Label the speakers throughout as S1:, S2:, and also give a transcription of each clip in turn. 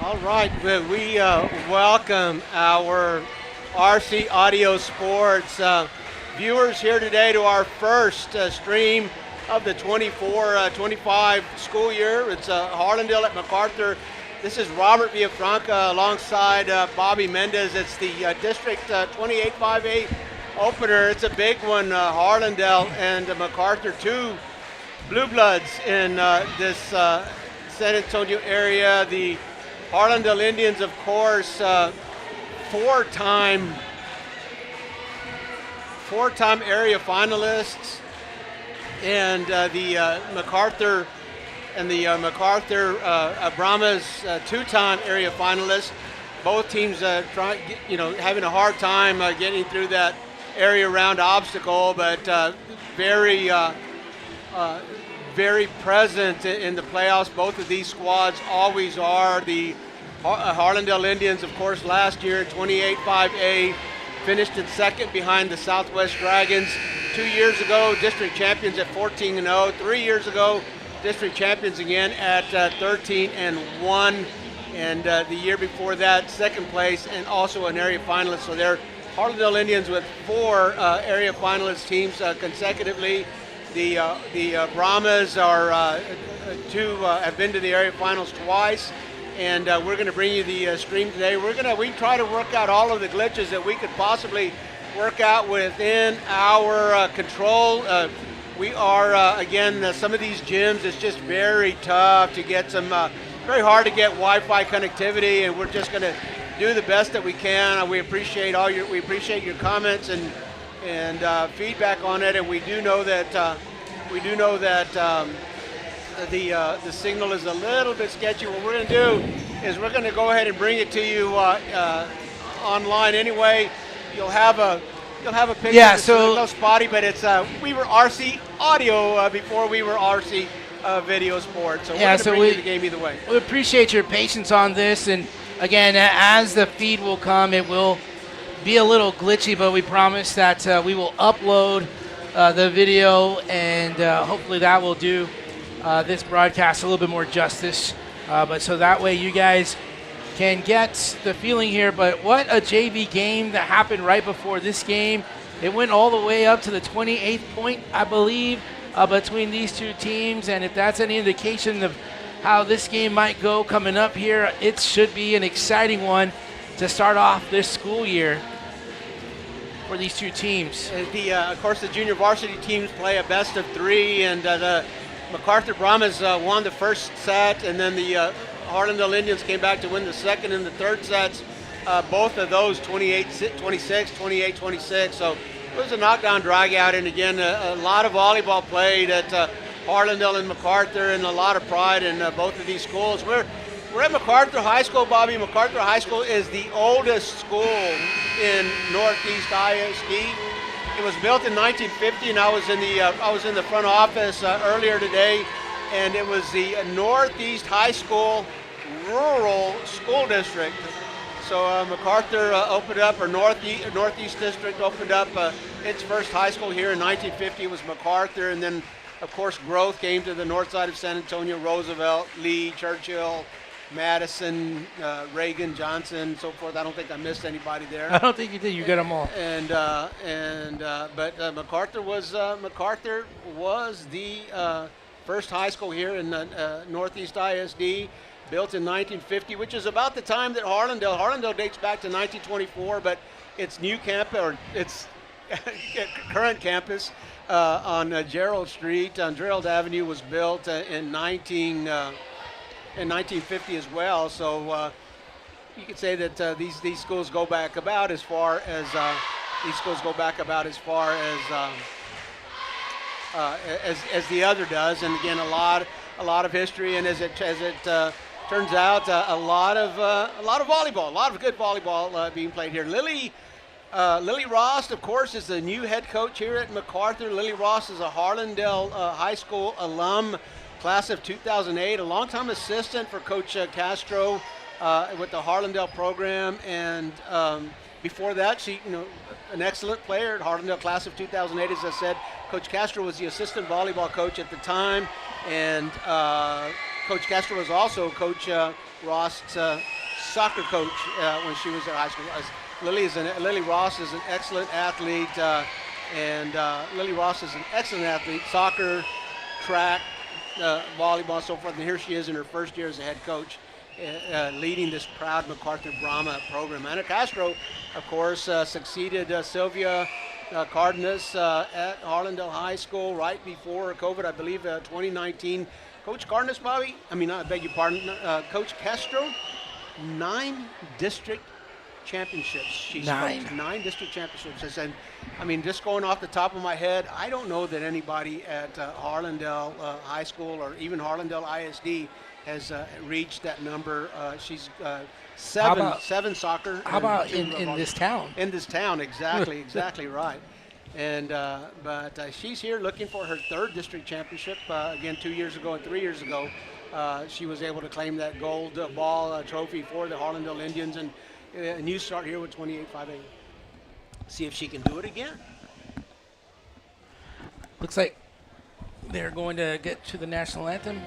S1: All right, we welcome our RC Audio Sports viewers here today to our first stream of the 24-25 school year. It's Harlandale at MacArthur. This is Robert Villafranca alongside Bobby Mendez. It's the District 28-5A opener. It's a big one, Harlandale and MacArthur, two blue bloods in this San Antonio area. The Harlandale Indians, of course, four-time area finalists, and the MacArthur Brahmas, two-time area finalists. Both teams having a hard time getting through that area round obstacle, but very present in the playoffs. Both of these squads always are. The Harlandale Indians, of course, last year, 28-5A, finished in second behind the Southwest Dragons. 2 years ago, district champions at 14-0. 3 years ago, district champions again at 13-1. And the year before that, second place and also an area finalist. So they're Harlandale Indians with four area finalist teams consecutively. The Brahmas are have been to the area finals twice, and we're going to bring you the stream today. We try to work out all of the glitches that we could possibly work out within our control. We are again, some of these gyms, it's just very tough to get very hard to get Wi-Fi connectivity, and we're just going to do the best that we can. We appreciate your comments and feedback on it, and we do know that the signal is a little bit sketchy. What we're going to do is we're going to go ahead and bring it to you online anyway. You'll have a picture.
S2: Yeah,
S1: so
S2: so
S1: a little spotty, but it's we were RC Audio before we were RC Video Sports. So we're going to bring you the game either way.
S2: We appreciate your patience on this, and again, as the feed will come, it will be a little glitchy, but we promise that we will upload the video, and hopefully that will do this broadcast a little bit more justice. But so that way you guys can get the feeling here. But what a JV game that happened right before this game. It went all the way up to the 28th point, I believe, between these two teams. And if that's any indication of how this game might go coming up here, it should be an exciting one to start off this school year for these two teams.
S1: Of course, the junior varsity teams play a best of three, and the MacArthur Brahmas won the first set, and then the Harlandale Indians came back to win the second and the third sets. Both of those 28-26, 28-26. So it was a knockdown drag out, and again, a lot of volleyball played at Harlandale and MacArthur, and a lot of pride in both of these schools. We're at MacArthur High School, Bobby. MacArthur High School is the oldest school in Northeast ISD. It was built in 1950, and I was in the front office earlier today, and it was the Northeast High School Rural School District. So MacArthur opened up, or Northeast District opened up its first high school here in 1950. It was MacArthur, and then, of course, growth came to the north side of San Antonio: Roosevelt, Lee, Churchill, Madison, Reagan, Johnson, so forth. I don't think I missed anybody there.
S2: I don't think you did. You got them all.
S1: But MacArthur was the first high school here in Northeast ISD, built in 1950, which is about the time that Harlandale dates back to 1924, but its new campus, or its current campus on Gerald Street on Gerald Avenue, was built in 1950 as well. So you could say that these schools go back about as far as the other does, and again, a lot of history, and as it turns out, a lot of volleyball, a lot of good volleyball being played here. Lily Ross, of course, is the new head coach here at MacArthur. Lily Ross is a Harlandale High School alum, class of 2008, a longtime assistant for Coach Castro with the Harlandale program, and before that, she, an excellent player at Harlandale, class of 2008. As I said, Coach Castro was the assistant volleyball coach at the time, and Coach Castro was also Coach Ross' soccer coach when she was at high school. Lily Ross is an excellent athlete, Lily Ross is an excellent athlete, soccer, track, volleyball, so forth. And here she is in her first year as a head coach, leading this proud MacArthur Brahma program. Ana Castro, of course, succeeded Sylvia Cardenas at Harlandale High School right before COVID, I believe, 2019. Coach Cardenas, Bobby, I beg your pardon, Coach Castro, 9 district championships. She's 9 district championships. And just going off the top of my head, I don't know that anybody at Harlandale High School or even Harlandale ISD has reached that number. She's seven soccer.
S2: How about in this town?
S1: In this town, exactly right. And but she's here looking for her 3rd district championship. Again, 2 years ago and 3 years ago, she was able to claim that gold ball trophy for the Harlandale Indians, and a new start here with 28-5-8. See if she can do it again.
S2: Looks like they're going to get to the national anthem.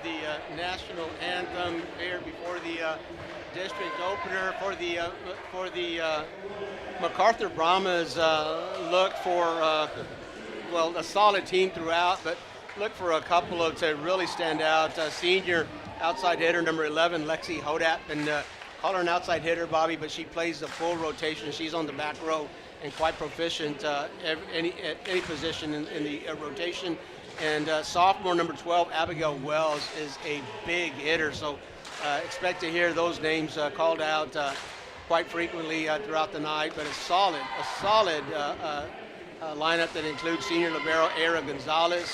S1: The national anthem here before the district opener for the MacArthur Brahmas. Look for a solid team throughout, but look for a couple of to really stand out. Senior outside hitter number 11, Lexi Hodap, and call her an outside hitter, Bobby, but she plays the full rotation. She's on the back row and quite proficient at any position in the rotation. And sophomore number 12, Abigail Wells, is a big hitter. So expect to hear those names called out quite frequently throughout the night. But a solid lineup that includes senior libero Era Gonzalez,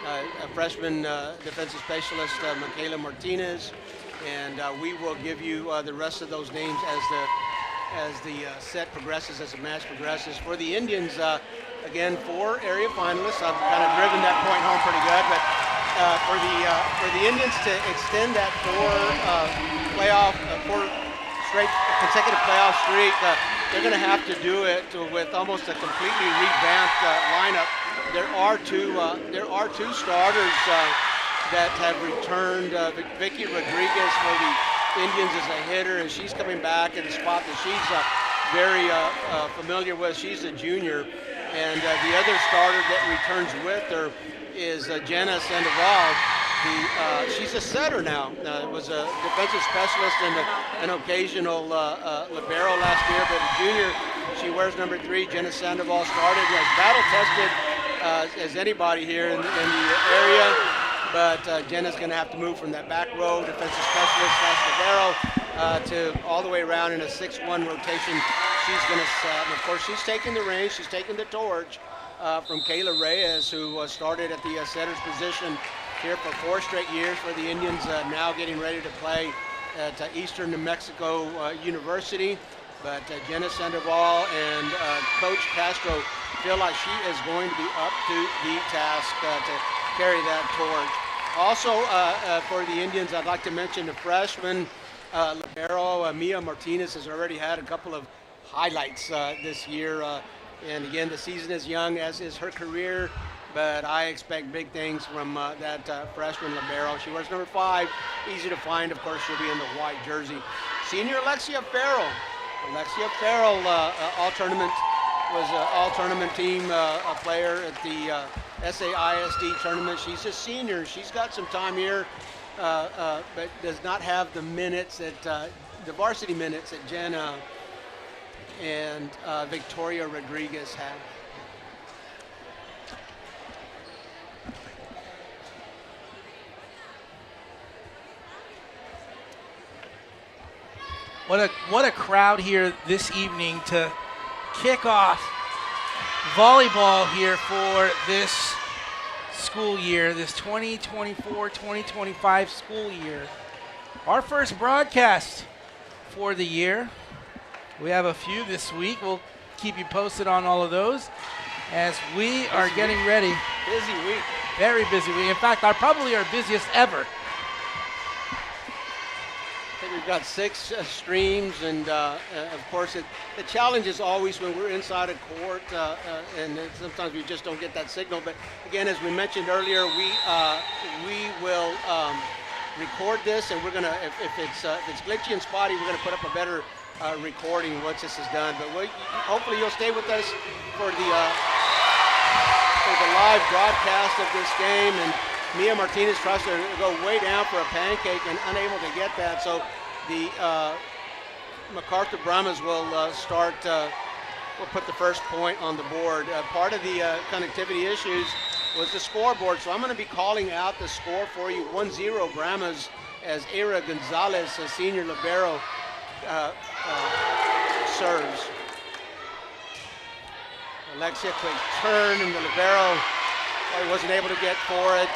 S1: a freshman defensive specialist Michaela Martinez, and we will give you the rest of those names as the set progresses, as the match progresses. For the Indians, again, 4 area finalists. I've kind of driven that point home pretty good, but for the Indians to extend that 4 straight consecutive playoff streak, they're going to have to do it with almost a completely revamped lineup. There are two starters that have returned. Vicky Rodriguez for the Indians is a hitter, and she's coming back in the spot that she's very familiar with. She's a junior. And the other starter that returns with her is Jenna Sandoval. She's a setter now. Was a defensive specialist and an occasional libero last year, but a junior. She wears number 3. Jenna Sandoval started as battle-tested as anybody here in the area. But Jenna's going to have to move from that back row, defensive specialist / libero, to all the way around in a 6-1 rotation. She's going to set, and of course she's taking the reins, she's taking the torch from Kayla Reyes, who started at the setter's position here for 4 straight years for the Indians, now getting ready to play at Eastern New Mexico University. But Jenna Sandoval and Coach Castro feel like she is going to be up to the task to carry that torch. Also for the Indians, I'd like to mention the freshman libero Mia Martinez has already had a couple of highlights this year. And again, the season is young, as is her career, but I expect big things from that freshman libero. She wears number 5, easy to find. Of course, she'll be in the white jersey. Senior Alexia Farrell. Alexia Farrell, all-tournament, was an all-tournament team a player at the SAISD tournament. She's a senior. She's got some time here, but does not have the minutes that the varsity minutes that Jenna and Victoria Rodriguez have.
S2: What a crowd here this evening to kick off volleyball here for this school year, this 2024-2025 school year. Our first broadcast for the year. We have a few this week. We'll keep you posted on all of those as we are getting ready.
S1: Busy week.
S2: Very busy week. In fact, probably our busiest ever.
S1: I think we've got 6 streams, and of course the challenge is always when we're inside a court, and sometimes we just don't get that signal. But again, as we mentioned earlier, we will record this, and we're gonna, if it's glitchy and spotty, we're gonna put up a better recording once this is done. But hopefully you'll stay with us for the live broadcast of this game. And Mia Martinez tries to go way down for a pancake and unable to get that. So the MacArthur Brahmas will will put the first point on the board. Part of the connectivity issues was the scoreboard. So I'm going to be calling out the score for you. 1-0 Brahmas as Era Gonzalez, a senior libero, serves. Alexia, quick turn, and the libero wasn't able to get for it.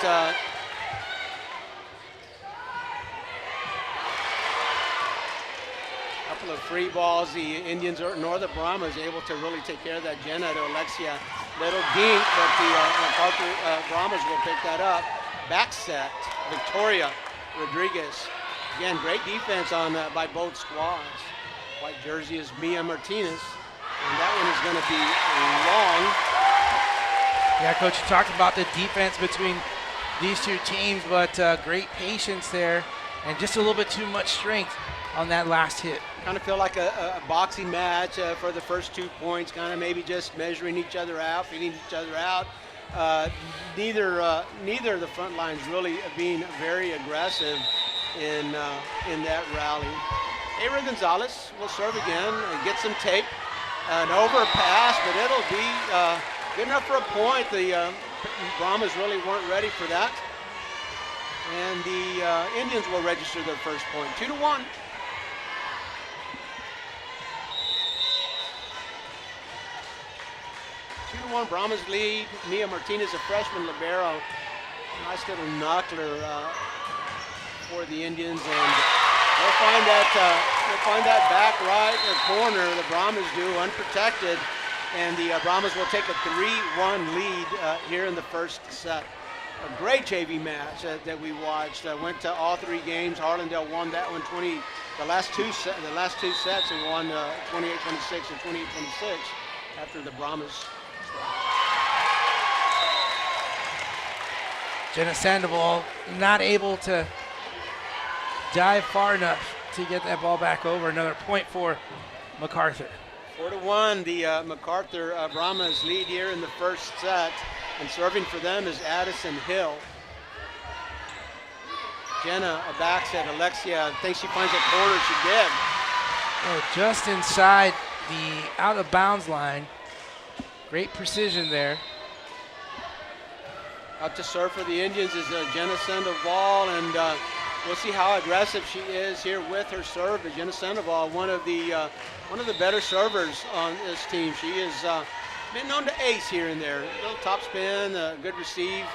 S1: Couple of free balls. The Indians, nor the Brahmas, able to really take care of that. Jenna to Alexia. Little dink, but the MacArthur Brahmas will pick that up. Back set, Victoria Rodriguez. Again, great defense on by both squads. White jersey is Mia Martinez, and that one is going to be long.
S2: Yeah, Coach, you talked about the defense between these two teams, but great patience there, and just a little bit too much strength on that last hit.
S1: Kind of feel like a boxing match for the first 2 points, kind of maybe just measuring each other out, feeding each other out. Neither of the front lines really being very aggressive in that rally. Era Gonzalez will serve again, get some tape, an overpass, but it'll be good enough for a point. The Brahmas really weren't ready for that. And the Indians will register their first point, 2-1. Brahmas lead. Mia Martinez, a freshman libero. Nice little knuckler for the Indians, and they'll find that back right corner. The Brahmas do, unprotected, and the Brahmas will take a 3-1 lead here in the first set. A great JV match that we watched. Went to all 3 games. Harlandale won that one the last two sets, and won 28-26 and 28-26 after the Brahmas.
S2: Jenna Sandoval not able to dive far enough to get that ball back over. Another point for MacArthur.
S1: 4-1, the MacArthur Brahmas lead here in the first set, and serving for them is Addison Hill. Jenna, a back set. Alexia thinks she finds a corner. She did.
S2: Oh, just inside the out of bounds line. Great precision there.
S1: Out to serve for the Indians is Jenna Sandoval, and we'll see how aggressive she is here with her serve. Jenna Sandoval, one of the better servers on this team. She has been known to ace here and there. A little top spin, good receive.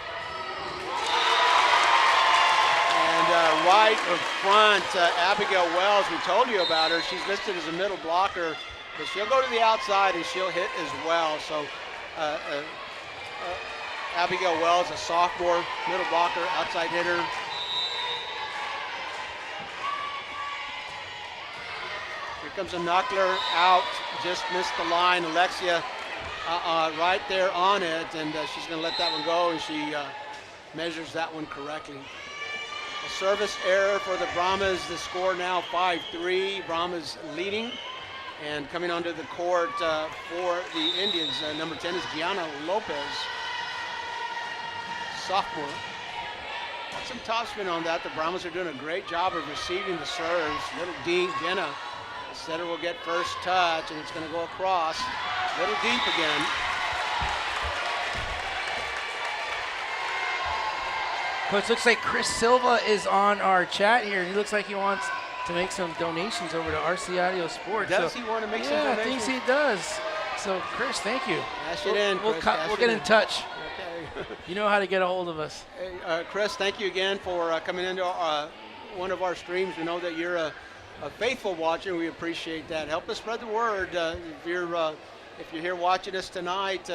S1: And right in front, Abigail Wells, we told you about her. She's listed as a middle blocker, but she'll go to the outside and she'll hit as well. So Abigail Wells, a sophomore, middle blocker, outside hitter. comes a knuckler out, just missed the line. Alexia right there on it, and she's going to let that one go, and she measures that one correctly. A service error for the Brahmas. The score now 5-3. Brahmas leading. And coming onto the court for the Indians, number 10 is Gianna Lopez, sophomore. Got some topspin on that. The Brahmas are doing a great job of receiving the serves. Little deep. Jenna, the setter, will get first touch, and it's going to go across. Little deep again.
S2: Coach, looks like Chris Silva is on our chat here. He looks like he wants to make some donations over to RC Audio Sports.
S1: Does he want to make some donations?
S2: Yeah, I think he does. So, Chris, thank you.
S1: Cash it in, Chris.
S2: We'll get in touch.
S1: Okay.
S2: You know how to get a hold of us.
S1: Hey, Chris, thank you again for coming into one of our streams. We know that you're a faithful watcher, and we appreciate that. Help us spread the word. If you're here watching us tonight,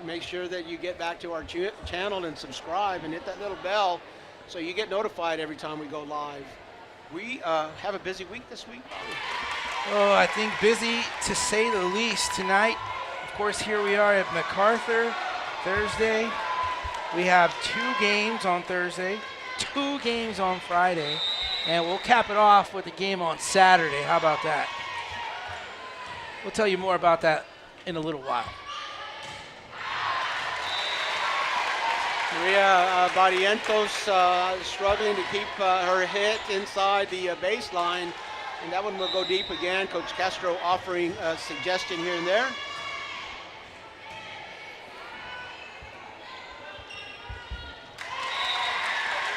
S1: make sure that you get back to our channel and subscribe and hit that little bell so you get notified every time we go live. We have a busy week this week, Bobby.
S2: Oh, I think busy to say the least. Tonight, of course, here we are at MacArthur. Thursday, we have 2 games on Thursday, 2 games on Friday, and we'll cap it off with a game on Saturday. How about that? We'll tell you more about that in a little while.
S1: Maria Barrientos struggling to keep her hit inside the baseline, and that one will go deep again. Coach Castro offering a suggestion here and there.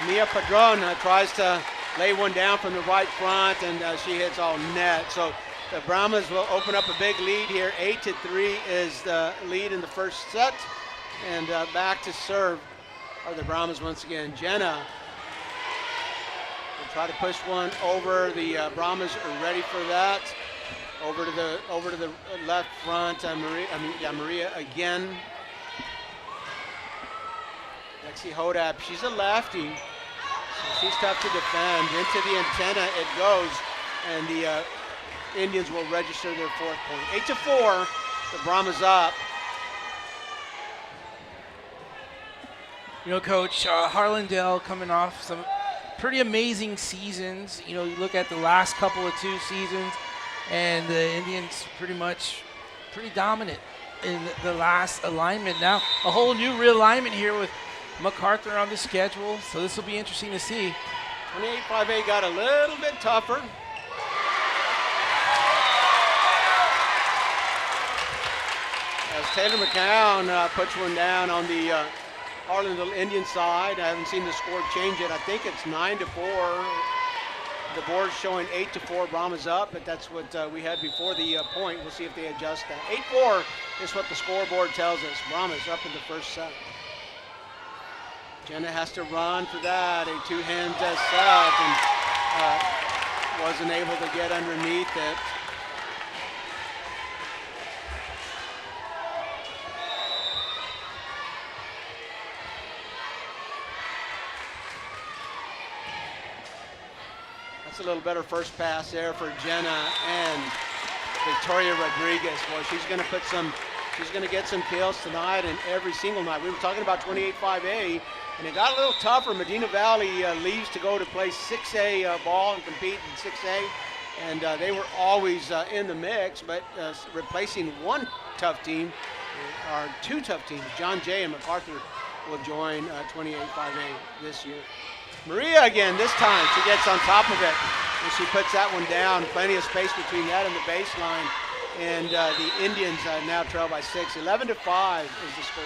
S1: Mia Padron tries to lay one down from the right front, and she hits all net. So the Brahmas will open up a big lead here. 8-3 is the lead in the first set, and back to serve are the Brahmas once again. Jenna will try to push one over. The Brahmas are ready for that. Over to the left front. Maria again. Lexi Hodap, she's a lefty, so she's tough to defend. Into the antenna it goes, and the Indians will register their 4th point. 8-4, the Brahmas up.
S2: You know, Coach, Harlandale coming off some pretty amazing seasons. You know, you look at the last couple of 2 seasons, and the Indians pretty dominant in the last alignment. Now, a whole new realignment here with MacArthur on the schedule, so this will be interesting to see.
S1: 28-5A got a little bit tougher. As Taylor McCown puts one down on the Harlandale Indian side. I haven't seen the score change yet. I think it's 9-4. The board's showing 8-4, Brahmas up, but that's what we had before the point. We'll see if they adjust that. 8-4 is what the scoreboard tells us. Brahmas up in the first set. Jenna has to run for that. A 2-hand set, and wasn't able to get underneath it. That's a little better first pass there for Jenna and Victoria Rodriguez. Well, she's going to get some kills tonight and every single night. We were talking about 28-5A, and it got a little tougher. Medina Valley leaves to go to play 6A ball and compete in 6A, and they were always in the mix, but replacing one tough team, or 2 tough teams. John Jay and MacArthur will join 28-5A this year. Maria again, this time she gets on top of it, and she puts that one down. Plenty of space between that and the baseline, and the Indians now trail by 6. 11-5 is the score.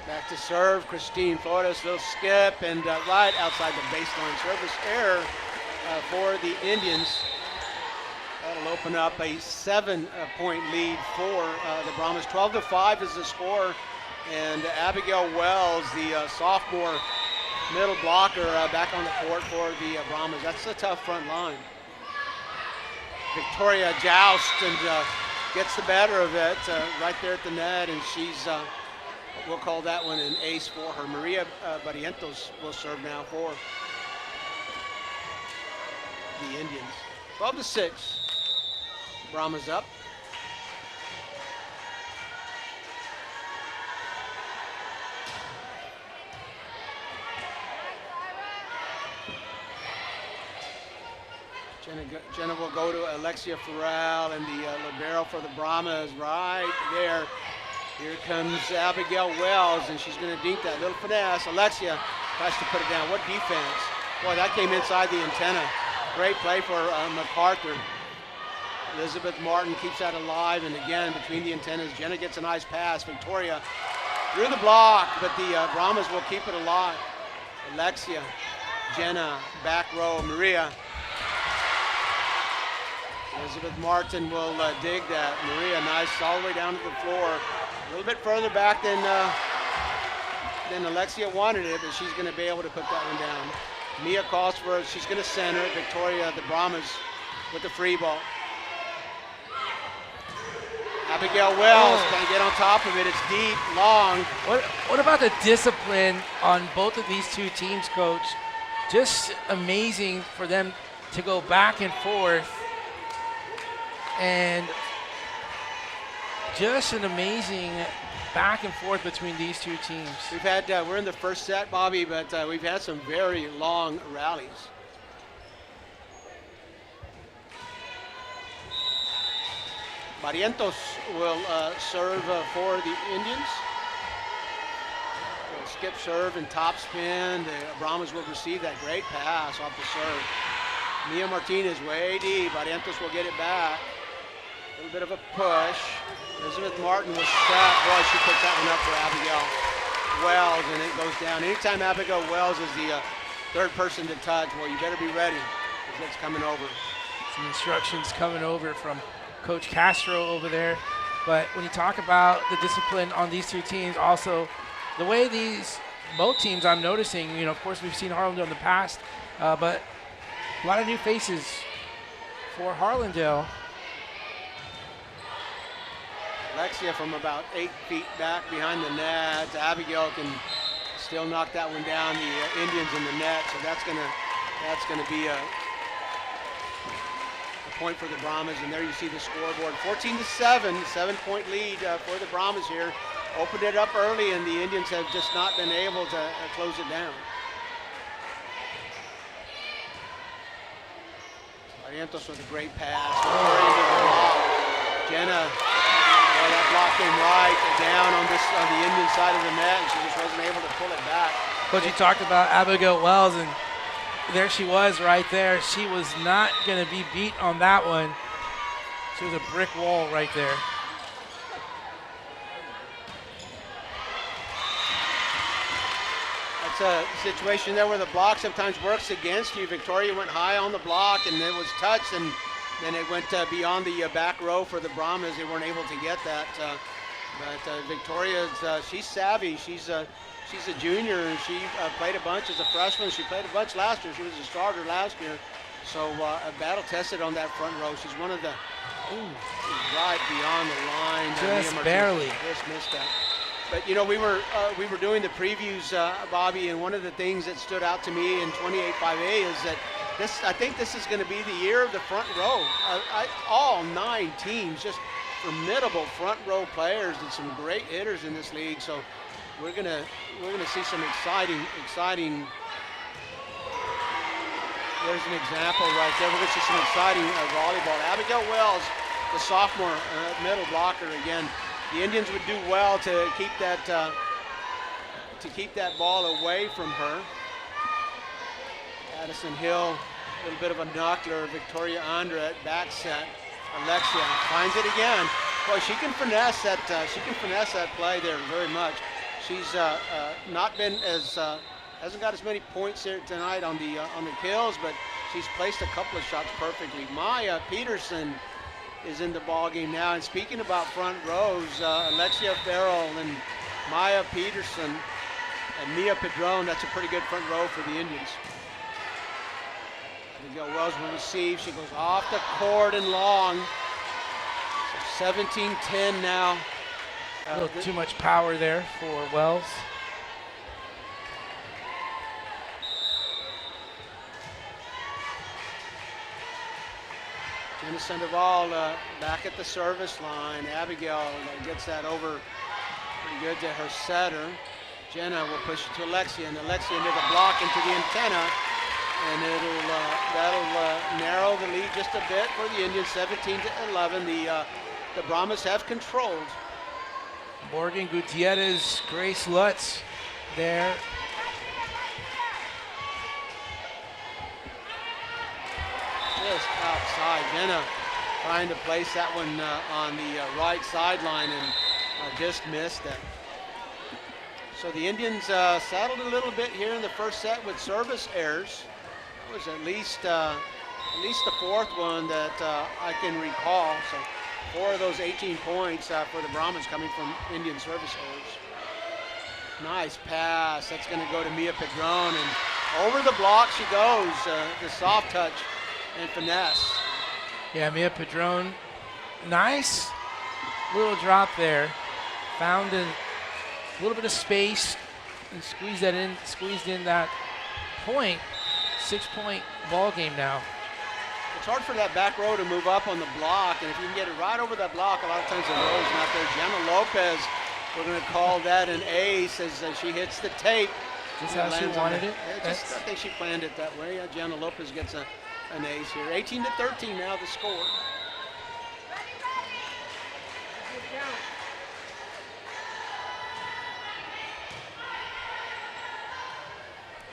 S1: Back to serve, Christine Flores, little skip, and right outside the baseline. Service error for the Indians. That'll open up a 7-point lead for the Brahmas. 12-5 is the score, and Abigail Wells, the sophomore middle blocker, back on the court for the Brahmas. That's a tough front line. Victoria Joust, and gets the better of it right there at the net, and she's, we'll call that one an ace for her. Maria Barrientos will serve now for the Indians. 12-6. Brahma's up. Jenna will go to Alexia Farrell, and the libero for the Brahmas right there. Here comes Abigail Wells, and she's going to dink that little finesse. Alexia tries to put it down. What defense? Boy, that came inside the antenna. Great play for MacArthur. Elizabeth Martin keeps that alive, and again, between the antennas, Jenna gets a nice pass. Victoria through the block, but the Brahmas will keep it alive. Alexia, Jenna, back row, Maria. Elizabeth Martin will dig that. Maria, nice, all the way down to the floor. A little bit further back than Alexia wanted it, but she's going to be able to put that one down. Mia calls for it. She's going to center it. Victoria, the Brahmas, with the free ball. Abigail Wells can't get on top of it. It's deep, long.
S2: What about the discipline on both of these two teams, Coach? Just amazing for them to go back and forth. And just an amazing back and forth between these two teams.
S1: We've had, we're in the first set, Bobby, but we've had some very long rallies. Barrientos will serve for the Indians. So skip serve and top spin. The Brahmas will receive that great pass off the serve. Mia Martinez way deep. Barrientos will get it back. A little bit of a push. Elizabeth Martin was set. Boy, she puts that one up for Abigail Wells, and it goes down. Anytime Abigail Wells is the third person to touch, well, you better be ready, because it's coming over.
S2: Some instructions coming over from Coach Castro over there. But when you talk about the discipline on these two teams, also the way both teams I'm noticing, of course we've seen Harlandale in the past, but a lot of new faces for Harlandale.
S1: Alexia from about 8 feet back behind the net. Abigail can still knock that one down. The Indians in the net, so that's gonna be a point for the Brahmas. And there you see the scoreboard, 14-7, 7-point lead for the Brahmas here. Opened it up early, and the Indians have just not been able to close it down. Barrientos with a great pass. Jenna. Well, that block came right down on the Indian side of the net, and she just wasn't able to pull it back.
S2: Coach, you talked about Abigail Wells, and there she was right there. She was not going to be beat on that one. She was a brick wall right there.
S1: That's a situation there where the block sometimes works against you. Victoria went high on the block, and it was touched, and then it went beyond the back row for the Brahmas. They weren't able to get that. But Victoria's, she's savvy. She's a junior. She played a bunch as a freshman. She played a bunch last year. She was a starter last year. So battle tested on that front row. She's one of the, right beyond the line.
S2: Just barely.
S1: Just missed that. But we were doing the previews, Bobby, and one of the things that stood out to me in 28-5A is that I think this is going to be the year of the front row. All 9 teams, just formidable front row players and some great hitters in this league. So we're gonna see some exciting. There's an example right there. We're gonna see some exciting volleyball. Abigail Wells, the sophomore middle blocker again. The Indians would do well to keep that ball away from her. Addison Hill, a little bit of a knuckler. Victoria Andra at back set. Alexia finds it again. Boy, she can finesse that. She can finesse that play there very much. She's not been as hasn't got as many points here tonight on the kills, but she's placed a couple of shots perfectly. Maya Peterson is in the ball game now. And speaking about front rows, Alexia Farrell and Maya Peterson and Mia Padron, that's a pretty good front row for the Indians. Abigail Wells will receive. She goes off the court and long. So 17-10 now.
S2: A little too much power there for Wells.
S1: Jenna Sandoval back at the service line. Abigail gets that over pretty good to her setter. Jenna will push it to Alexia, and Alexia into the block into the antenna, and that'll narrow the lead just a bit for the Indians. 17-11. The Brahmas have controlled.
S2: Morgan Gutierrez, Grace Lutz there.
S1: Just outside. Jenna trying to place that one on the right sideline and just missed it. So the Indians settled a little bit here in the first set with service errors. It was at least the fourth one that I can recall. So 4 of those 18 points for the Brahmins coming from Indian service errors. Nice pass. That's going to go to Mia Padron, and over the block she goes. The soft touch and finesse.
S2: Yeah, Mia Padron, nice little drop there. Found a little bit of space and squeezed in that point. 6-point ball game now.
S1: It's hard for that back row to move up on the block, and if you can get it right over that block, a lot of times the row's not there. Jenna Lopez, we're going to call that an ace as she hits the tape.
S2: Just how she wanted it?
S1: I think she planned it that way. Jenna Lopez gets an ace here. 18-13 now the score.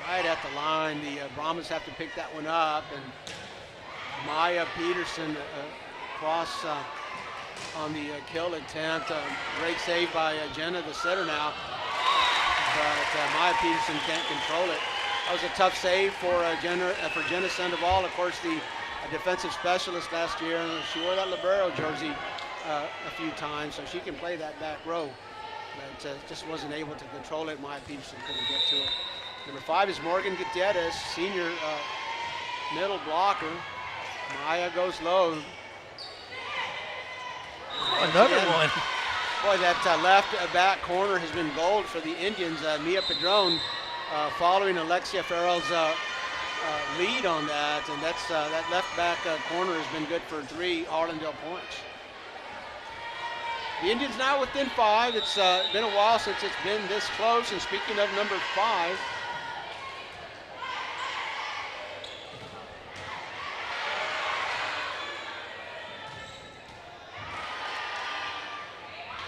S1: Right at the line, the Brahmas have to pick that one up, and Maya Peterson cross on the kill attempt. Great save by Jenna, the setter now, but Maya Peterson can't control it. That was a tough save for Jenna Sandoval, of course, the defensive specialist last year. She wore that libero jersey a few times, so she can play that back row, but just wasn't able to control it. Maya Peterson couldn't get to it. Number 5 is Morgan Gutierrez, senior middle blocker. Maya goes low.
S2: Another one.
S1: Boy, that left back corner has been gold for the Indians. Mia Padron following Alexia Farrell's lead on that, and that left back corner has been good for 3 Harlandale points. The Indians now within 5. It's been a while since it's been this close, and speaking of number 5,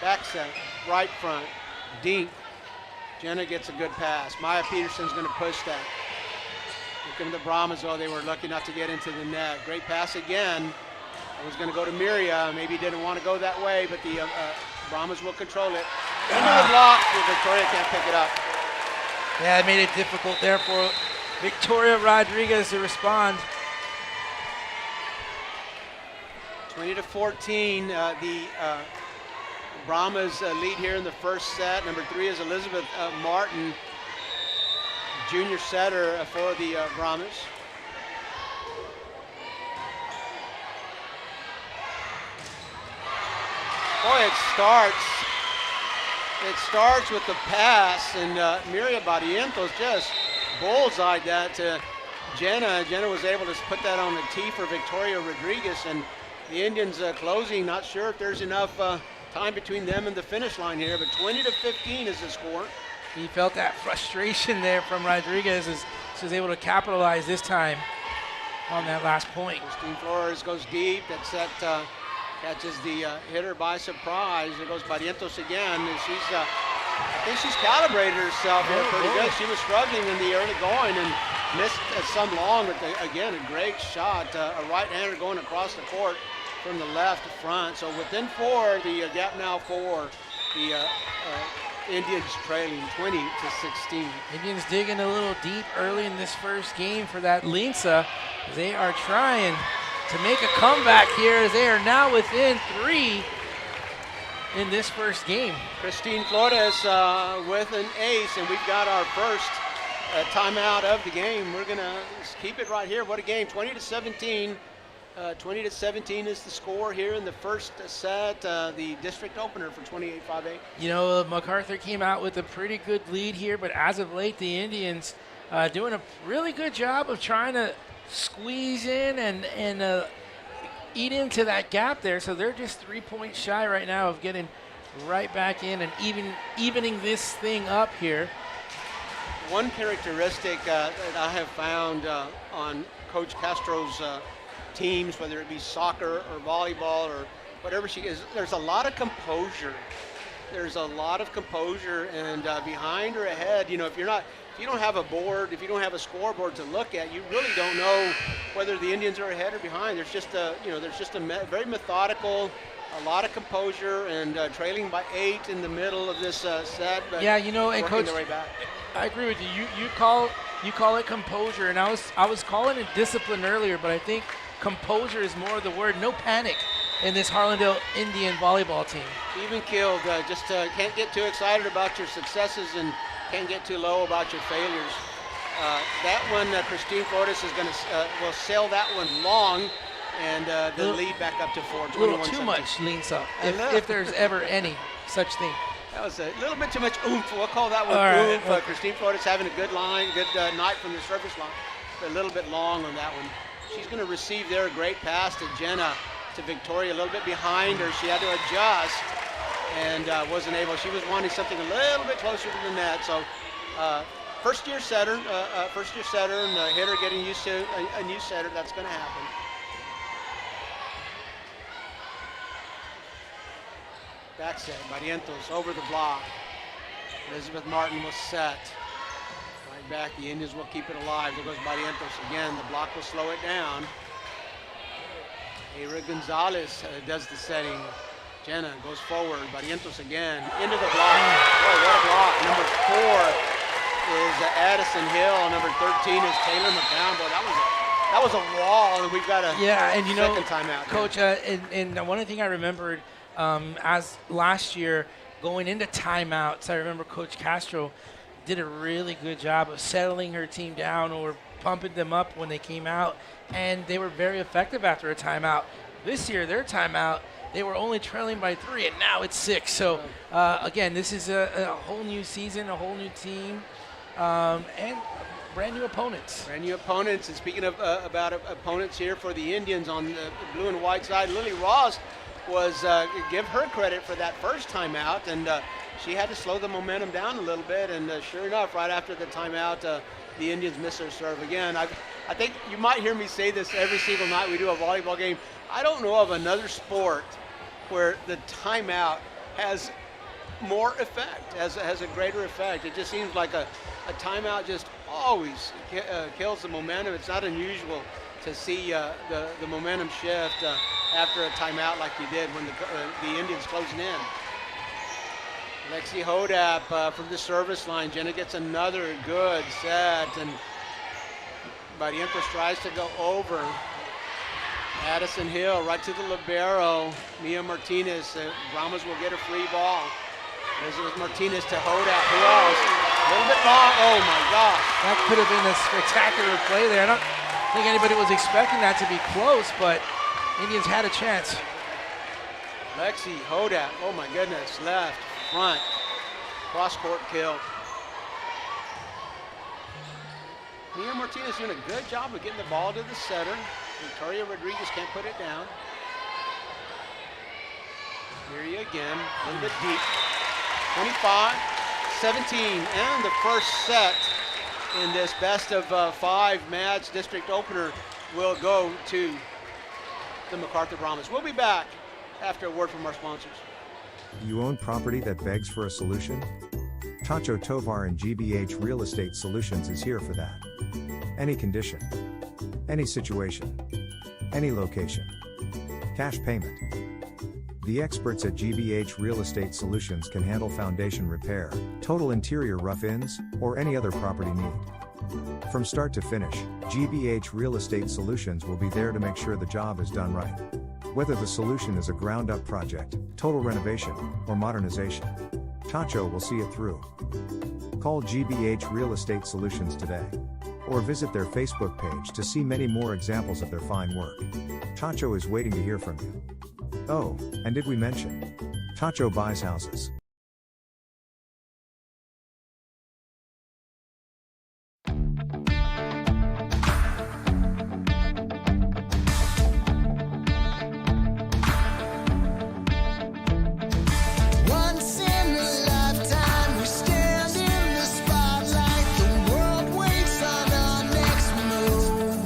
S1: back set, right front, Dink. Jenna gets a good pass. Maya Peterson's going to push that. Look at the Brahmas, they were lucky not to get into the net. Great pass again. It was going to go to Miria. Maybe didn't want to go that way, but the Brahmas will control it. Into the block, Victoria can't pick it up.
S2: Yeah, it made it difficult there for Victoria Rodriguez to respond.
S1: 20-14, the Brahmas lead here in the first set. Number 3 is Elizabeth Martin, junior setter for the Brahmas. Boy, it starts with the pass, and Miria Barrientos just bullseyed that to Jenna. Jenna was able to put that on the tee for Victoria Rodriguez, and the Indians closing. Not sure if there's enough time between them and the finish line here, but 20-15 is the score.
S2: He felt that frustration there from Rodriguez as she was able to capitalize this time on that last point.
S1: Christine Flores goes deep. That set catches the hitter by surprise. There goes Barrientos again, and I think she's calibrated herself here pretty good. She was struggling in the early going and missed some long, but again, a great shot. A right-hander going across the court from the left front. So within 4, the gap now 4, the Indians trailing 20-16.
S2: Indians digging a little deep early in this first game for that Linsa. They are trying to make a comeback here as they are now within 3 in this first game.
S1: Christine Flores with an ace, and we've got our first timeout of the game. We're going to keep it right here. What a game, 20-17. 20-17 is the score here in the first set, the district opener for 28-5A.
S2: You know, MacArthur came out with a pretty good lead here, but as of late, the Indians doing a really good job of trying to squeeze in and eat into that gap there. So they're just 3 points shy right now of getting right back in and evening this thing up here.
S1: One characteristic that I have found on Coach Castro's teams, whether it be soccer or volleyball or whatever she is, there's a lot of composure. There's a lot of composure, and behind or ahead, you know, if you don't have a board, if you don't have a scoreboard to look at, you really don't know whether the Indians are ahead or behind. There's just a very methodical, a lot of composure, and trailing by 8 in the middle of this set. But
S2: yeah, you know, and Coach,
S1: their way back.
S2: I agree with you. You call it composure, and I was calling it discipline earlier, but I think composure is more the word. No panic in this Harlandale Indian volleyball team.
S1: Even keeled, just can't get too excited about your successes and can't get too low about your failures. That one, Christine Flores is going to will sail that one long, and the lead back up to 4.
S2: A little too much leans up, if there's ever any such thing.
S1: That was a little bit too much oomph. We'll call that one oomph.
S2: Right.
S1: Christine Flores having a good line, good night from the service line, but a little bit long on that one. She's going to receive there a great pass to Jenna, to Victoria, a little bit behind her. She had to adjust and wasn't able. She was wanting something a little bit closer to the net. So first year setter, and the hitter getting used to a new setter. That's going to happen. Back set, Barrientos over the block. Elizabeth Martin was set. Right back, the Indians will keep it alive. There goes Barrientos again. The block will slow it down. Ira Gonzalez does the setting. Jenna goes forward. Barrientos again. Into the block. Oh, what a block. Number 4 is Addison Hill. Number 13 is Taylor McCown. Boy, that was a wall, and we've got a second timeout.
S2: Coach, and one thing I remembered as last year going into timeouts, I remember Coach Castro did a really good job of settling her team down or pumping them up when they came out, and they were very effective after a timeout. This year, their timeout, they were only trailing by 3, and now it's 6. So, again, this is a whole new season, a whole new team, and brand new opponents.
S1: Brand new opponents, and speaking of about opponents here for the Indians on the blue and white side, Lily Ross was, give her credit for that first timeout, and she had to slow the momentum down a little bit, and sure enough, right after the timeout, the Indians miss their serve again. I think you might hear me say this every single night we do a volleyball game. I don't know of another sport where the timeout has more effect, has a greater effect. It just seems like a timeout just always kills the momentum. It's not unusual to see the momentum shift after a timeout like you did when the Indians closing in. Lexi Hodap from the service line. Jenna gets another good set, and Barrientos tries to go over. Addison Hill right to the libero. Mia Martinez. Brahmas will get a free ball. Elizabeth Martinez to Hodap. Who else? A little bit long. Oh my gosh.
S2: That could have been a spectacular play there. I don't think anybody was expecting that to be close, but Indians had a chance.
S1: Lexi Hodap. Oh my goodness. Left, front, cross-court kill. Mia Martinez doing a good job of getting the ball to the setter. Victoria Rodriguez can't put it down. Here you again, a little bit deep. 25-17, and the first set in this best of 5 match district opener will go to the MacArthur Brahmas. We'll be back after a word from our sponsors.
S3: You own property that begs for a solution? Tacho Tovar and GBH Real Estate Solutions is here for that. Any condition, any situation, any location. Cash payment. The experts at GBH Real Estate Solutions can handle foundation repair, total interior rough-ins, or any other property need. From start to finish, GBH Real Estate Solutions will be there to make sure the job is done right. Whether the solution is a ground-up project, total renovation, or modernization, Tacho will see it through. Call GBH Real Estate Solutions today. or visit their Facebook page to see many more examples of their fine work. Tacho is waiting to hear from you. Oh, and did we mention? Tacho buys houses.
S4: Once in a lifetime, we stand in the spotlight. The world waits on our next move.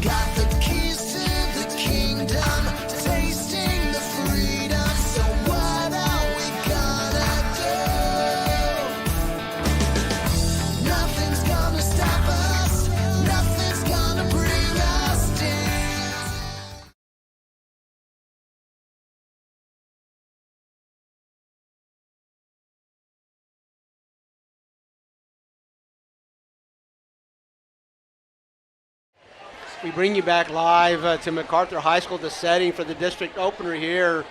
S4: Got the keys to the kingdom, tasting the freedom. So what are we gonna do? Nothing's gonna stop us. Nothing's gonna bring us down.
S1: We bring you back live to MacArthur High School, the setting for the district opener here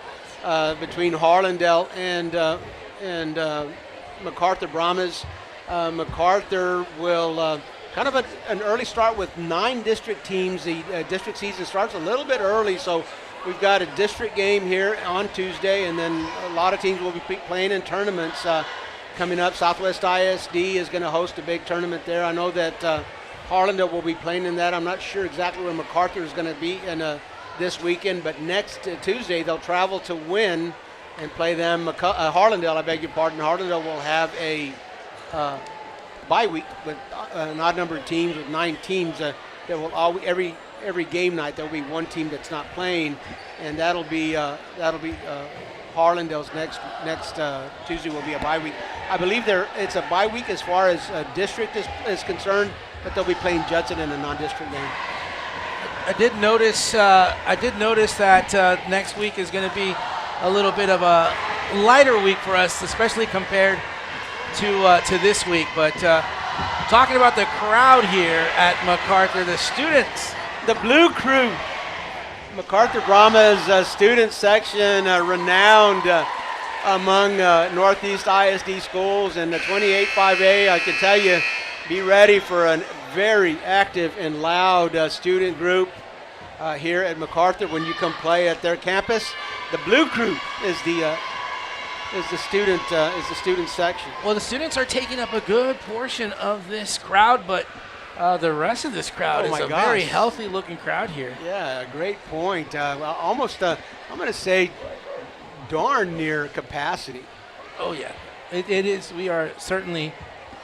S1: between Harlandale and MacArthur Brahmas. MacArthur will kind of an early start with 9 district teams. The district season starts a little bit early, so we've got a district game here on Tuesday, and then a lot of teams will be playing in tournaments coming up. Southwest ISD is going to host a big tournament there. I know that Harlandale will be playing in that. I'm not sure exactly where MacArthur is going to be in this weekend, but next Tuesday they'll travel to Wynn and play them. Harlandale, I beg your pardon. Harlandale will have a bye week with an odd number of teams, with 9 teams. That will every game night there will be one team that's not playing, and that'll be Harlandale's next Tuesday will be a bye week. I believe it's a bye week as far as district is concerned, but they'll be playing Judson in a non-district game.
S2: I did notice that next week is going to be a little bit of a lighter week for us, especially compared to this week. But talking about the crowd here at MacArthur, the students,
S1: The Blue Crew, MacArthur Brahma's student section, renowned among Northeast ISD schools, and the 28-5A, I can tell you, be ready for a very active and loud student group here at MacArthur when you come play at their campus. The Blue Crew is the student section.
S2: well, the students are taking up a good portion of this crowd, but the rest of this crowd is a very healthy-looking crowd here.
S1: Yeah, great point. Almost, I'm going to say, darn near capacity.
S2: Oh yeah, it is. We are certainly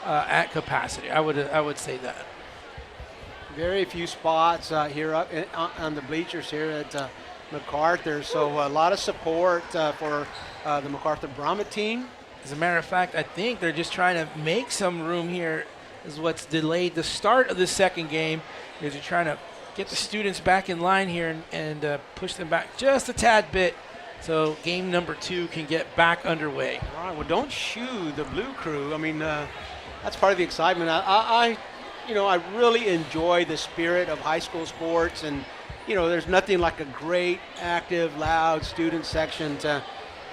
S2: at capacity. I would say that.
S1: Very few spots here up on the bleachers here at MacArthur, so a lot of support for the MacArthur Brahma team.
S2: As a matter of fact, I think they're just trying to make some room here. Is what's delayed the start of the second game. Is they're trying to get the students back in line here and push them back just a tad bit, so game number 2 can get back underway.
S1: All right, well, don't shoo the Blue Crew. I mean, that's part of the excitement. I really enjoy the spirit of high school sports, and there's nothing like a great, active, loud student section to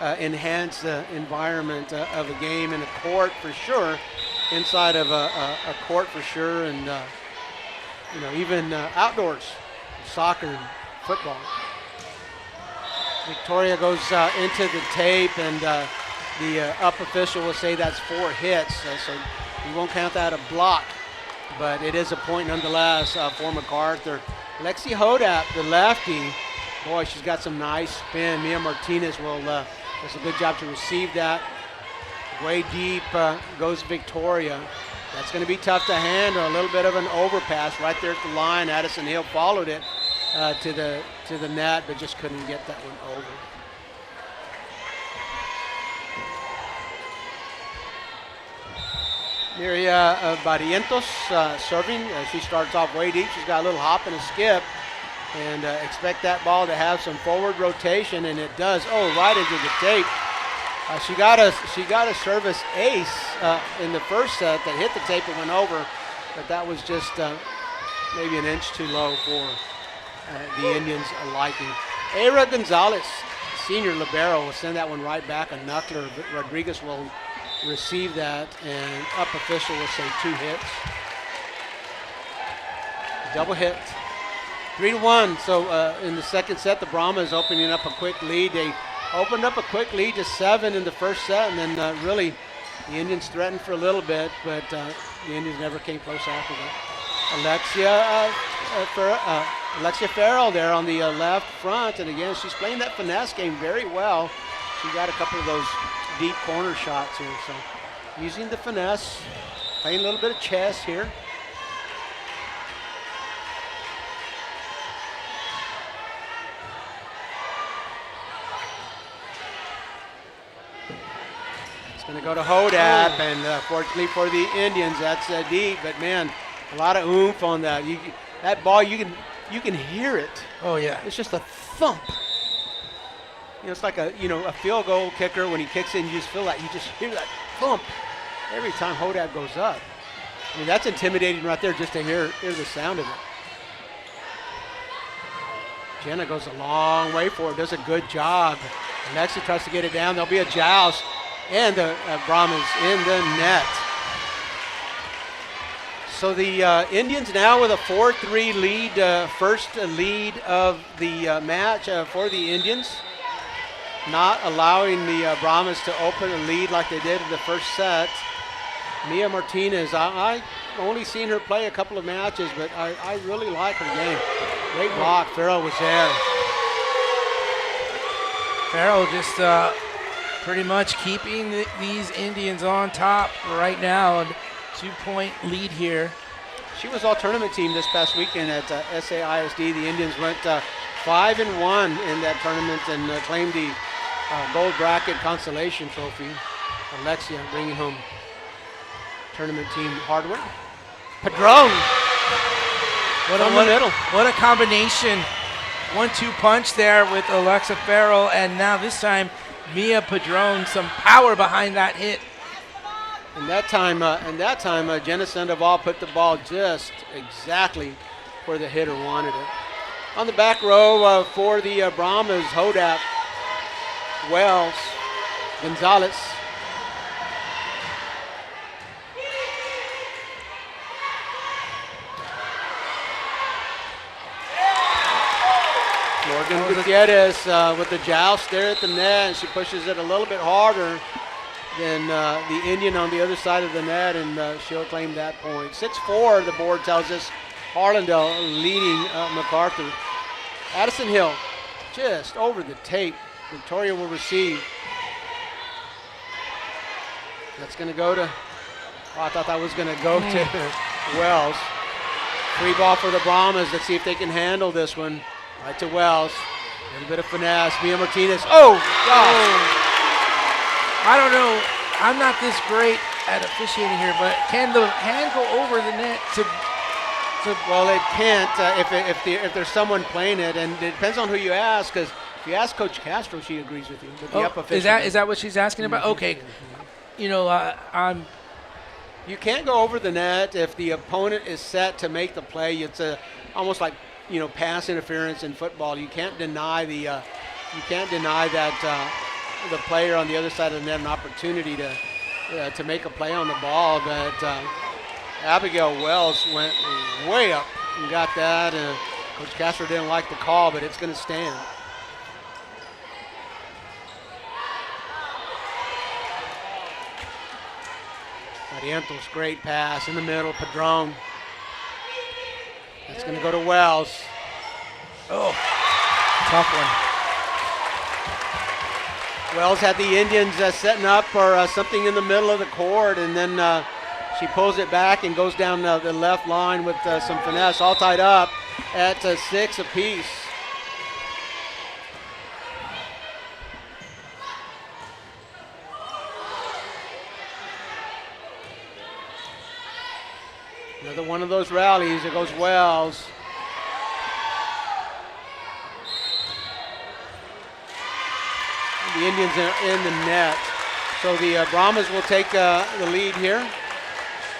S1: enhance the environment of a game in a court for sure, inside of a court for sure, and even outdoors, soccer and football. Victoria goes into the tape, and the up official will say that's 4 hits, so you won't count that a block, but it is a point nonetheless for MacArthur. Lexi Hodap, the lefty, boy, she's got some nice spin. Mia Martinez does a good job to receive that. Way deep goes Victoria. That's going to be tough to handle. A little bit of an overpass right there at the line. Addison Hill followed it to the net, but just couldn't get that one over. Miria Barrientos serving. She starts off way deep. She's got a little hop and a skip, and expect that ball to have some forward rotation, and it does. Oh, right into the tape. She got a service ace in the first set that hit the tape and went over, but that was just maybe an inch too low for the Indians' liking. Era Gonzalez, senior libero, will send that one right back. A knuckler. Rodriguez will receive that, and up official will say 2 hits. double hit. 3-1. So in the second set, the Brahmas opening up a quick lead. They opened up a quick lead to 7 in the first set, and then really the Indians threatened for a little bit, but the Indians never came close after that. Alexia Farrell there on the left front, and again, she's playing that finesse game very well. She got a couple of those deep corner shots here, so using the finesse, playing a little bit of chess here. Going to go to Hodap, and fortunately for the Indians, that's deep. But man, a lot of oomph on that. That ball, you can hear it.
S2: Oh yeah,
S1: it's just a thump. It's like a field goal kicker when he kicks in. You just feel that. You just hear that thump every time Hodap goes up. I mean, that's intimidating right there just to hear the sound of it. Jenna goes a long way for it. Does a good job. Alexia tries to get it down. There'll be a joust. And the Brahmas in the net. So the Indians now with a 4-3 lead, first lead of the match for the Indians. Not allowing the Brahmas to open a lead like they did in the first set. Mia Martinez, I only seen her play a couple of matches, but I really like her game. Great block, Farrell was there.
S2: Farrell just pretty much keeping these Indians on top right now. A 2-point lead here.
S1: She was all tournament team this past weekend at SAISD. The Indians went 5-1 in that tournament and claimed the gold bracket consolation trophy. Alexia bringing home tournament team hardware. Padron.
S2: What a combination. 1-2 punch there with Alexa Farrell, and now this time Mia Padron, some power behind that hit.
S1: And that time, Jenna Sandoval put the ball just exactly where the hitter wanted it. On the back row for the Brahmas, Hodap, Wells, Gonzalez. Morgan Gutierrez with the joust there at the net, and she pushes it a little bit harder than the Indian on the other side of the net, and she'll claim that point. 6-4, the board tells us. Harlandale leading MacArthur. Addison Hill just over the tape. Victoria will receive. That's going to go to, I thought that was going to go to Wells. Free ball for the Brahmas. Let's see if they can handle this one. Right to Wells. A little bit of finesse. Mia Martinez. Oh, gosh.
S2: I don't know. I'm not this great at officiating here, but can the hand go over the net to
S1: well, it can't if there's someone playing it, and it depends on who you ask. Because if you ask Coach Castro, she agrees with you. But the up official,
S2: is that what she's asking about? Okay. I'm.
S1: You can't go over the net if the opponent is set to make the play. It's almost like pass interference in football. You can't deny that the player on the other side of the net an opportunity to make a play on the ball. But Abigail Wells went way up and got that. Coach Castro didn't like the call, but it's going to stand. Marientos, great pass in the middle. Padron. That's going to go to Wells.
S2: Oh, tough one.
S1: Wells had the Indians setting up for something in the middle of the court, and then she pulls it back and goes down the left line with some finesse, all tied up at 6 apiece. Another one of those rallies. There goes Wells. The Indians are in the net. So the Brahmas will take the lead here.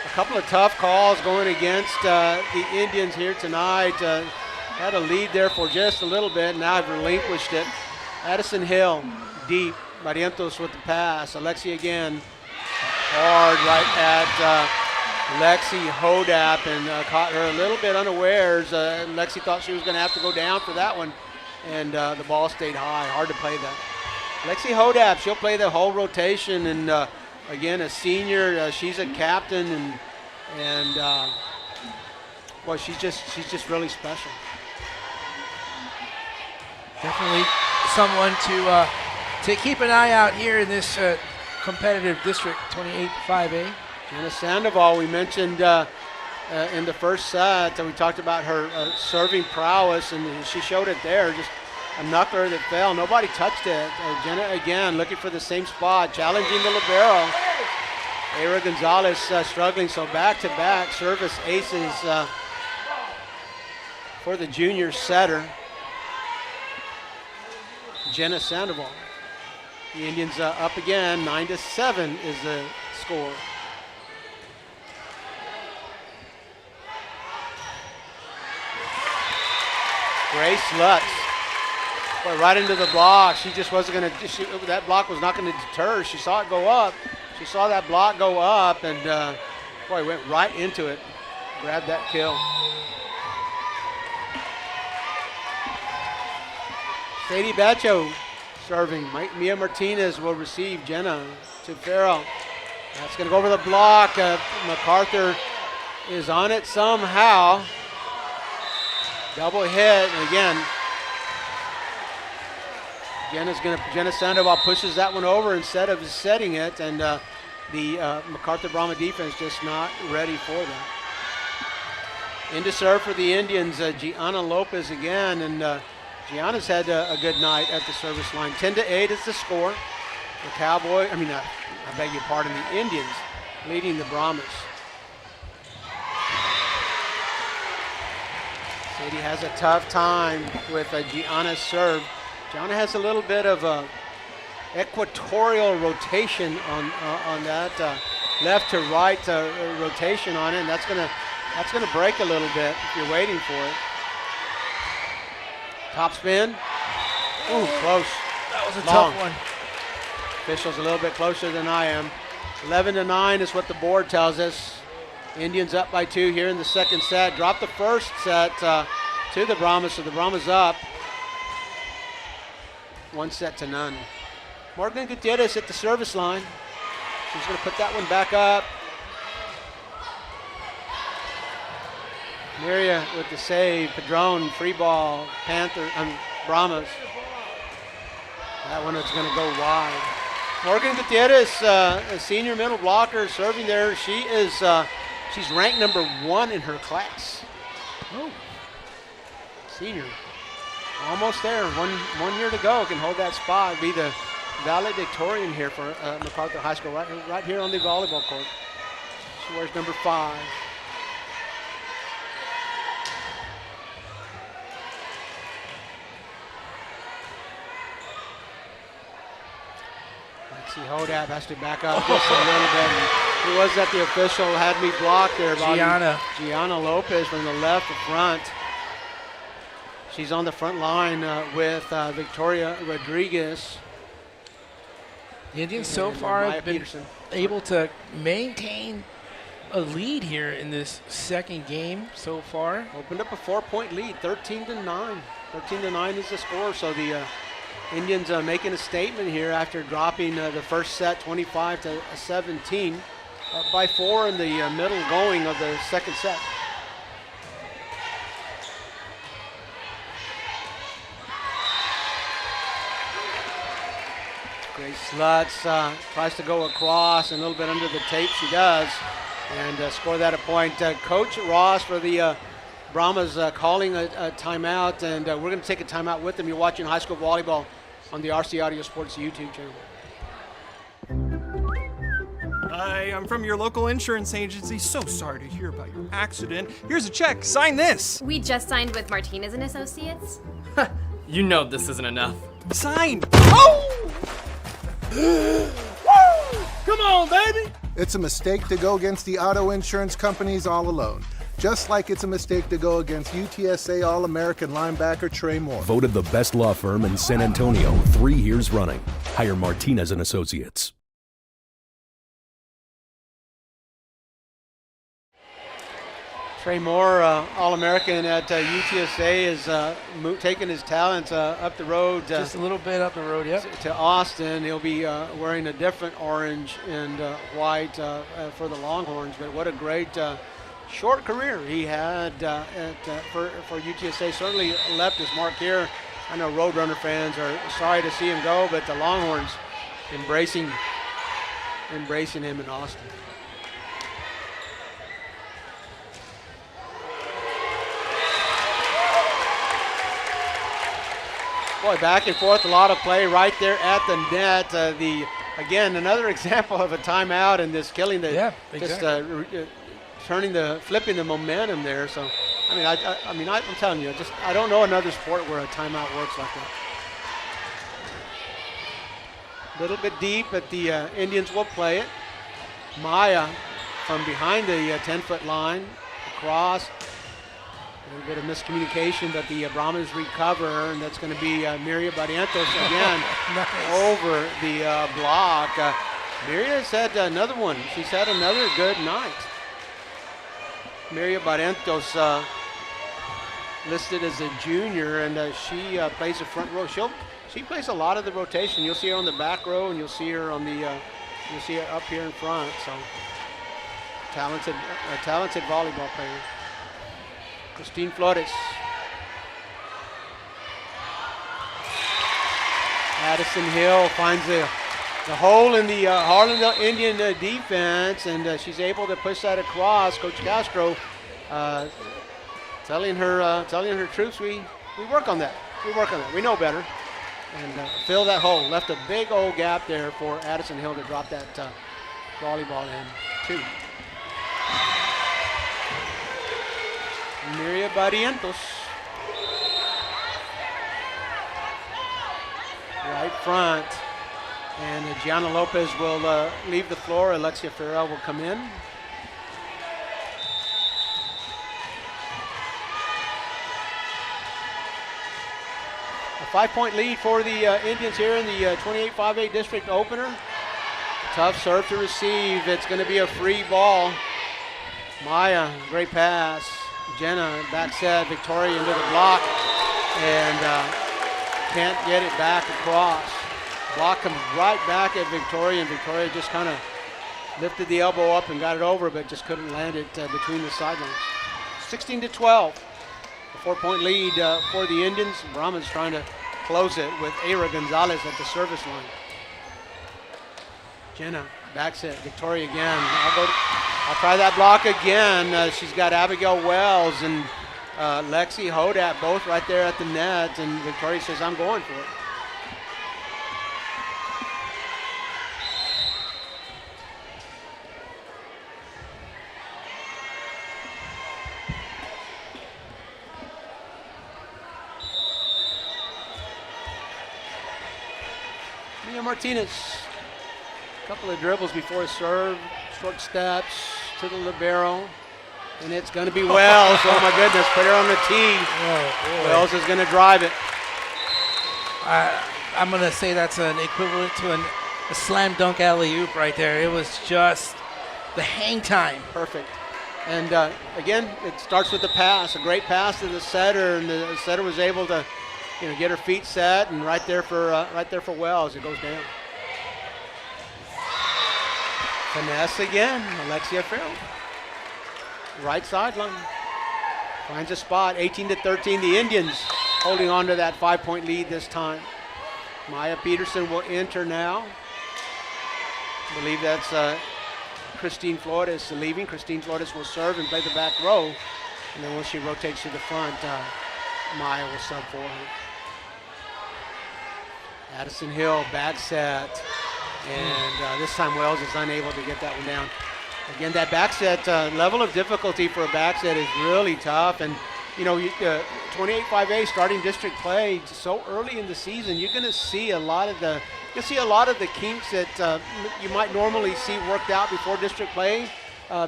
S1: A couple of tough calls going against the Indians here tonight. Had a lead there for just a little bit. Now I've relinquished it. Addison Hill, deep. Marientos with the pass. Alexia again. Hard right at Lexi Hodap and caught her a little bit unawares. Lexi thought she was going to have to go down for that one, and the ball stayed high. Hard to play that. Lexi Hodap, she'll play the whole rotation, and again, a senior. She's a captain, and well, she's just really special.
S2: Definitely someone to keep an eye out here in this competitive district 28-5A.
S1: Jenna Sandoval, we mentioned in the first set, we talked about her serving prowess, and she showed it there. Just a knuckler that fell. Nobody touched it. Jenna, again, looking for the same spot, challenging the libero. Era Gonzalez struggling, so back-to-back service aces for the junior setter, Jenna Sandoval. The Indians up again, 9-7 is the score. Grace Lutz, boy, right into the block. She just wasn't going to, that block was not going to deter. She saw it go up. She saw that block go up, and boy, went right into it. Grabbed that kill. Sadie Bacho serving. Mia Martinez will receive. Jenna to Farrell. That's going to go over the block. MacArthur is on it somehow. Double hit, and again, Jenna Sandoval pushes that one over instead of setting it, and the MacArthur Brahma defense just not ready for that. Into serve for the Indians, Gianna Lopez again, and Gianna's had a good night at the service line. 10-8 is the score. The I beg your pardon, the Indians leading the Brahmas. Sadie has a tough time with Gianna's serve. Gianna has a little bit of a equatorial rotation on that left to right rotation on it, and that's gonna break a little bit if you're waiting for it. Top spin. Ooh, close.
S2: That was a
S1: Long.
S2: tough one.
S1: Official's a little bit closer than I am. 11-9 is what the board tells us. Indians up by 2 here in the second set. Dropped the first set to the Brahmas, so the Brahmas up 1-0. Morgan Gutierrez at the service line. She's going to put that one back up. Miria with the save. Padron, free ball. Brahmas. That one is going to go wide. Morgan Gutierrez, a senior middle blocker, serving there. She's ranked number 1 in her class. Oh, senior. Almost there. One year to go. Can hold that spot. Be the valedictorian here for MacArthur High School, right here on the volleyball court. She wears number 5. Lexi Hodap has to back up just a little bit. Who was that the official had me blocked there? Gianna Lopez from the left to front. She's on the front line with Victoria Rodriguez.
S2: The Indians so far have been able to maintain a lead here in this second game so far.
S1: Opened up a 4-point lead, 13-9. 13-9 is the score, so the Indians making a statement here after dropping the first set 25-17. Up by 4 in the middle going of the second set. Grace Lutz tries to go across, and a little bit under the tape she does, and score that a point. Coach Ross for the Brahmas calling a timeout, and we're going to take a timeout with them. You're watching high school volleyball on the RC Audio Sports YouTube channel.
S5: Hi, I'm from your local insurance agency. So sorry to hear about your accident. Here's a check. Sign this.
S6: We just signed with Martinez and Associates.
S7: You know this isn't enough.
S5: Sign. Oh! Come on, baby.
S8: It's a mistake to go against the auto insurance companies all alone. Just like it's a mistake to go against UTSA All-American linebacker Trey Moore.
S9: Voted the best law firm in San Antonio 3 years running. Hire Martinez and Associates.
S1: Trey Moore, All-American at UTSA, is taking his talents up the road.
S2: Just a little bit up the road, yep.
S1: To Austin. He'll be wearing a different orange and white for the Longhorns, but what a great short career he had for UTSA. Certainly left his mark here. I know Roadrunner fans are sorry to see him go, but the Longhorns embracing him in Austin. Boy, back and forth, a lot of play right there at the net. Again, another example of a timeout and this killing the,
S2: exactly.
S1: Flipping the momentum there. So, I'm telling you, I don't know another sport where a timeout works like that. A little bit deep, but the Indians will play it. Maya from behind the 10-foot line, across. A little bit of miscommunication, but the Brahmins recover, and that's going to be Miria Barrientos again over the block. Miria's had another one. She's had another good night. Miria Barrientos listed as a junior, and she plays the front row. She plays a lot of the rotation. You'll see her on the back row, and you'll see her on the you'll see her up here in front. So a talented volleyball player. Christine Flores. Addison Hill finds the hole in the Harlandale Indian defense, and she's able to push that across. Coach Castro telling her troops, we work on that. We work on that. We know better. And fill that hole. Left a big old gap there for Addison Hill to drop that volleyball in, too. Miria Barrientos. Right front. And Gianna Lopez will leave the floor. Alexia Farrell will come in. A 5-point lead for the Indians here in the 28-5A district opener. Tough serve to receive. It's going to be a free ball. Maya, great pass. Jenna back set, Victoria into the block, and can't get it back across. Block comes right back at Victoria, and Victoria just kind of lifted the elbow up and got it over, but just couldn't land it between the sidelines. 16-12, a 4-point lead for the Indians. Brahmins trying to close it with Aira Gonzalez at the service line. Jenna back set, Victoria again. I'll try that block again. She's got Abigail Wells and Lexi Hodat both right there at the net, and Victoria says, I'm going for it. Mia Martinez, a couple of dribbles before a serve, short steps to the libero, and it's going to be Wells. Oh my goodness, put her on the tee.
S2: Oh,
S1: Wells is going to drive it.
S2: I'm going to say that's an equivalent to a slam dunk alley-oop right there. It was just the hang time.
S1: Perfect. And again, it starts with the pass, a great pass to the setter, and the setter was able to get her feet set, and right there for Wells. It goes down. Finesse again, Alexia Farrell. Right sideline. Finds a spot, 18-13. The Indians holding on to that 5-point lead this time. Maya Peterson will enter now. I believe that's Christine Flores leaving. Christine Flores will serve and play the back row. And then once she rotates to the front, Maya will sub for her. Addison Hill, back set. And this time Wells is unable to get that one down. Again, that back set, level of difficulty for a back set is really tough. And, 28-5A starting district play so early in the season, you're going to see a lot of the kinks that you might normally see worked out before district play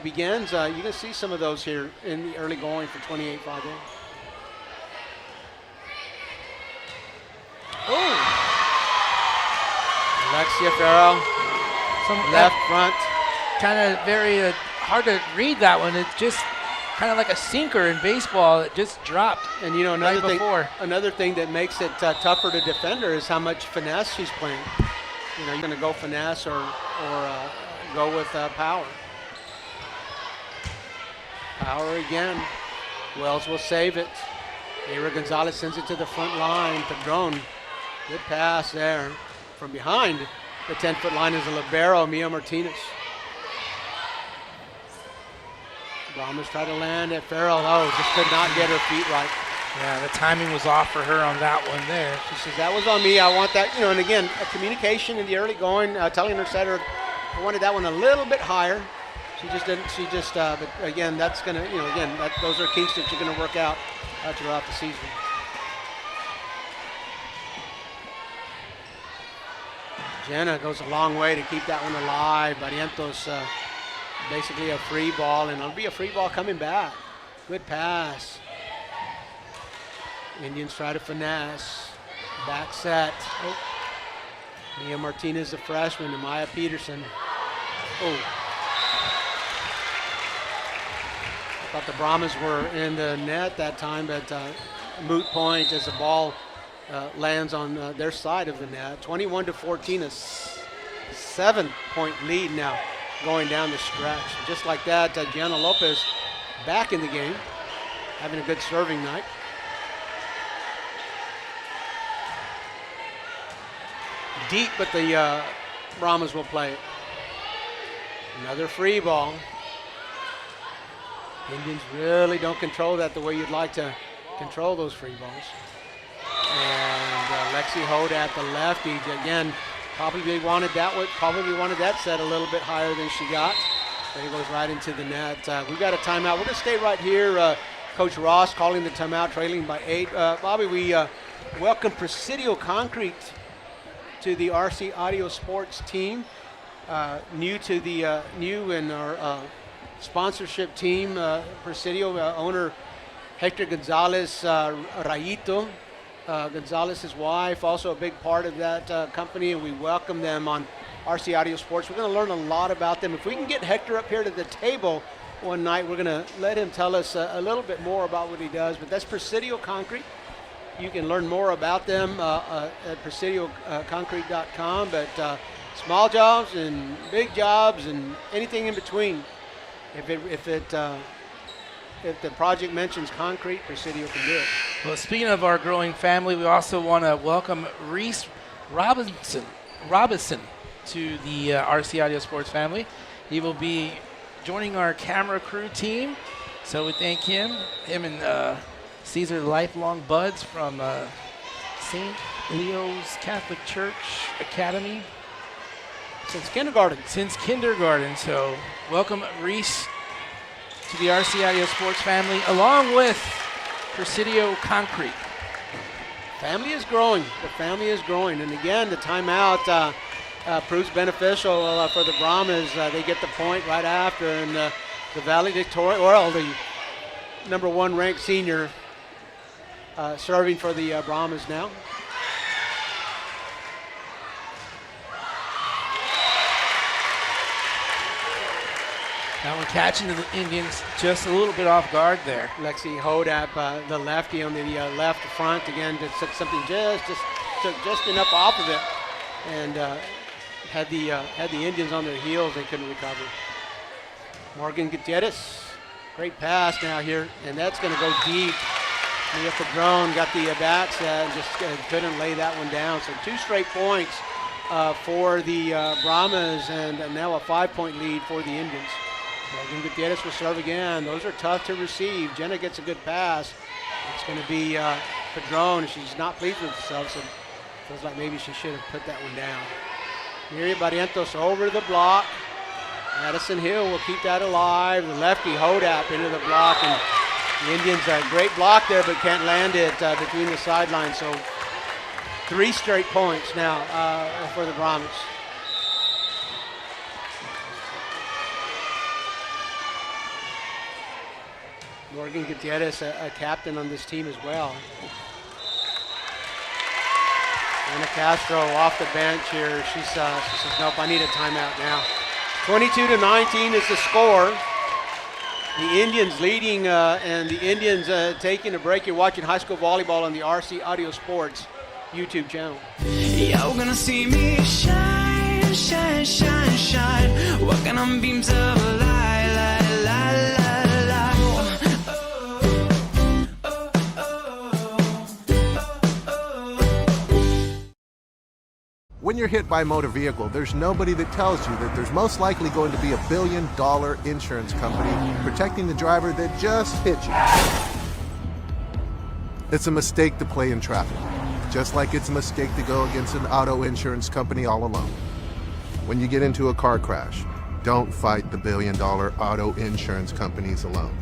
S1: begins. You're going to see some of those here in the early going for 28-5A. Oh! Alexia Farrell, left front.
S2: Kind of very hard to read that one. It just kind of like a sinker in baseball that just dropped.
S1: And you know, another thing that makes it tougher to defend her is how much finesse she's playing. You know, you're going to go finesse or go with power. Power again. Wells will save it. Ira Gonzalez sends it to the front line. Padron, good pass there. From behind the 10-foot line is a libero, Mia Martinez. Brahmas try to land at Farrell. Oh, just could not get her feet right.
S2: Yeah, the timing was off for her on that one there.
S1: She says, that was on me. I want that, you know, and again, communication in the early going, telling her setter, I wanted that one a little bit higher. She just didn't, but again, that's going to, you know, again, those are kinks that you're going to work out throughout the season. Jenna goes a long way to keep that one alive. Barrientos basically a free ball, and it'll be a free ball coming back. Good pass. Indians try to finesse. Back set. Oh. Mia Martinez, the freshman, and Maya Peterson. Oh. I thought the Brahmas were in the net that time, but moot point as the ball lands on their side of the net. 21-14, a 7-point lead now going down the stretch. Just like that, Gianna Lopez back in the game, having a good serving night. Deep, but the Brahmas will play it. Another free ball. Indians really don't control that the way you'd like to control those free balls. And Lexi Hodat, the lefty, again, probably wanted that set a little bit higher than she got. But it goes right into the net. We've got a timeout. We're going to stay right here. Coach Ross calling the timeout, trailing by 8. Bobby, we welcome Presidio Concrete to the RC Audio Sports team. New in our sponsorship team, Presidio owner Hector Gonzalez Rayito. Gonzalez, his wife, also a big part of that company, and we welcome them on RC Audio Sports. We're going to learn a lot about them. If we can get Hector up here to the table one night, we're going to let him tell us a little bit more about what he does. But that's Presidio Concrete. You can learn more about them at presidioconcrete.com. But small jobs and big jobs and anything in between. If the project mentions concrete, Presidio can do it.
S2: Well, speaking of our growing family, we also want to welcome Reese Robinson to the RC Audio Sports family. He will be joining our camera crew team, so we thank him and Caesar, lifelong buds from St. Leo's Catholic Church Academy.
S1: Since kindergarten.
S2: So welcome, Reese, to the RC Audio Sports family, along with Presidio Concrete.
S1: Family is growing. The family is growing. And again, the timeout proves beneficial for the Brahmas. They get the point right after. And the valedictorian, the number 1 ranked senior serving for the Brahmas now.
S2: That one catching the Indians just a little bit off guard there.
S1: Lexi Hodap, the lefty on the left front, again, just took something just enough off of it, and had the Indians on their heels. They couldn't recover. Morgan Gutierrez, great pass now here, and that's going to go deep. And with the drone, got the bat set, and just couldn't lay that one down. So 2 straight points for the Brahmas, and now a 5-point lead for the Indians. Morgan Gutierrez will serve again. Those are tough to receive. Jenna gets a good pass. It's going to be Padron. She's not pleased with herself, so feels like maybe she should have put that one down. Miriam Barrientos over the block. Madison Hill will keep that alive. The lefty Hodap into the block, and the Indians a great block there, but can't land it between the sidelines. So 3 straight points now for the Brahmas. Morgan Gutierrez, a captain on this team as well. Ana Castro off the bench here. She says, nope, I need a timeout now. 22-19 is the score. The Indians leading and the Indians taking a break. You're watching high school volleyball on the RC Audio Sports YouTube channel.
S4: Y'all gonna see me shine, shine, shine, shine. Walking on beams of light, light, light, light, light.
S8: When you're hit by a motor vehicle, there's nobody that tells you that there's most likely going to be $1 billion insurance company protecting the driver that just hit you. It's a mistake to play in traffic, just like it's a mistake to go against an auto insurance company all alone. When you get into a car crash, don't fight the $1 billion auto insurance companies alone.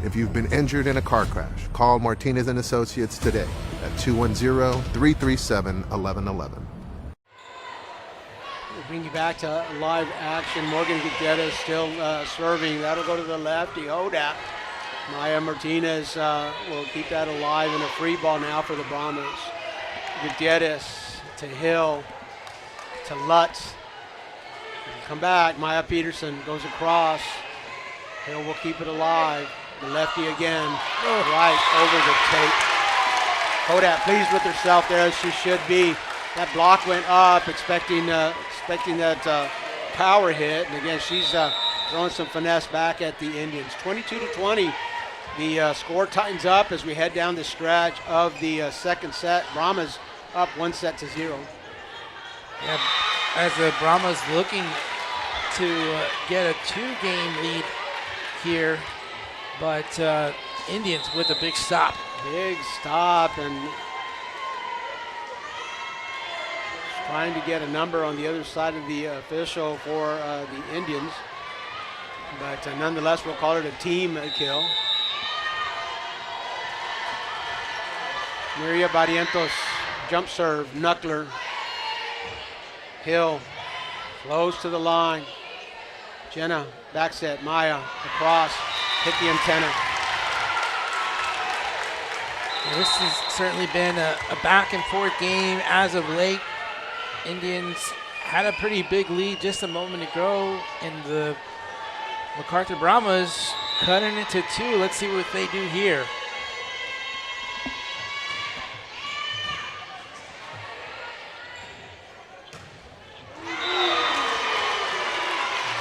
S8: If you've been injured in a car crash, call Martinez and Associates today at 210-337-1111.
S1: We'll bring you back to live action. Morgan Gutierrez still serving. That'll go to the lefty. Hoda. Maya Martinez will keep that alive in a free ball now for the Brahmas. Gutierrez to Hill to Lutz. Come back. Maya Peterson goes across. Hill will keep it alive. The lefty again. Right over the tape. Hoda pleased with herself there as she should be. That block went up, expecting that power hit, and again she's throwing some finesse back at the Indians. 22-20. The score tightens up as we head down the stretch of the second set. Brahmas up 1-0.
S2: Yeah, as the Brahmas looking to get a 2-game lead here, but Indians with a big stop.
S1: Big stop, and trying to get a number on the other side of the official for the Indians. But nonetheless, we'll call it a team kill. Maria Barrientos, jump serve, knuckler. Hill flows to the line. Jenna, back set, Maya, across, hit the antenna.
S2: Well, this has certainly been a back and forth game as of late. Indians had a pretty big lead just a moment ago, and the MacArthur Brahmas cutting it to 2. Let's see what they do here.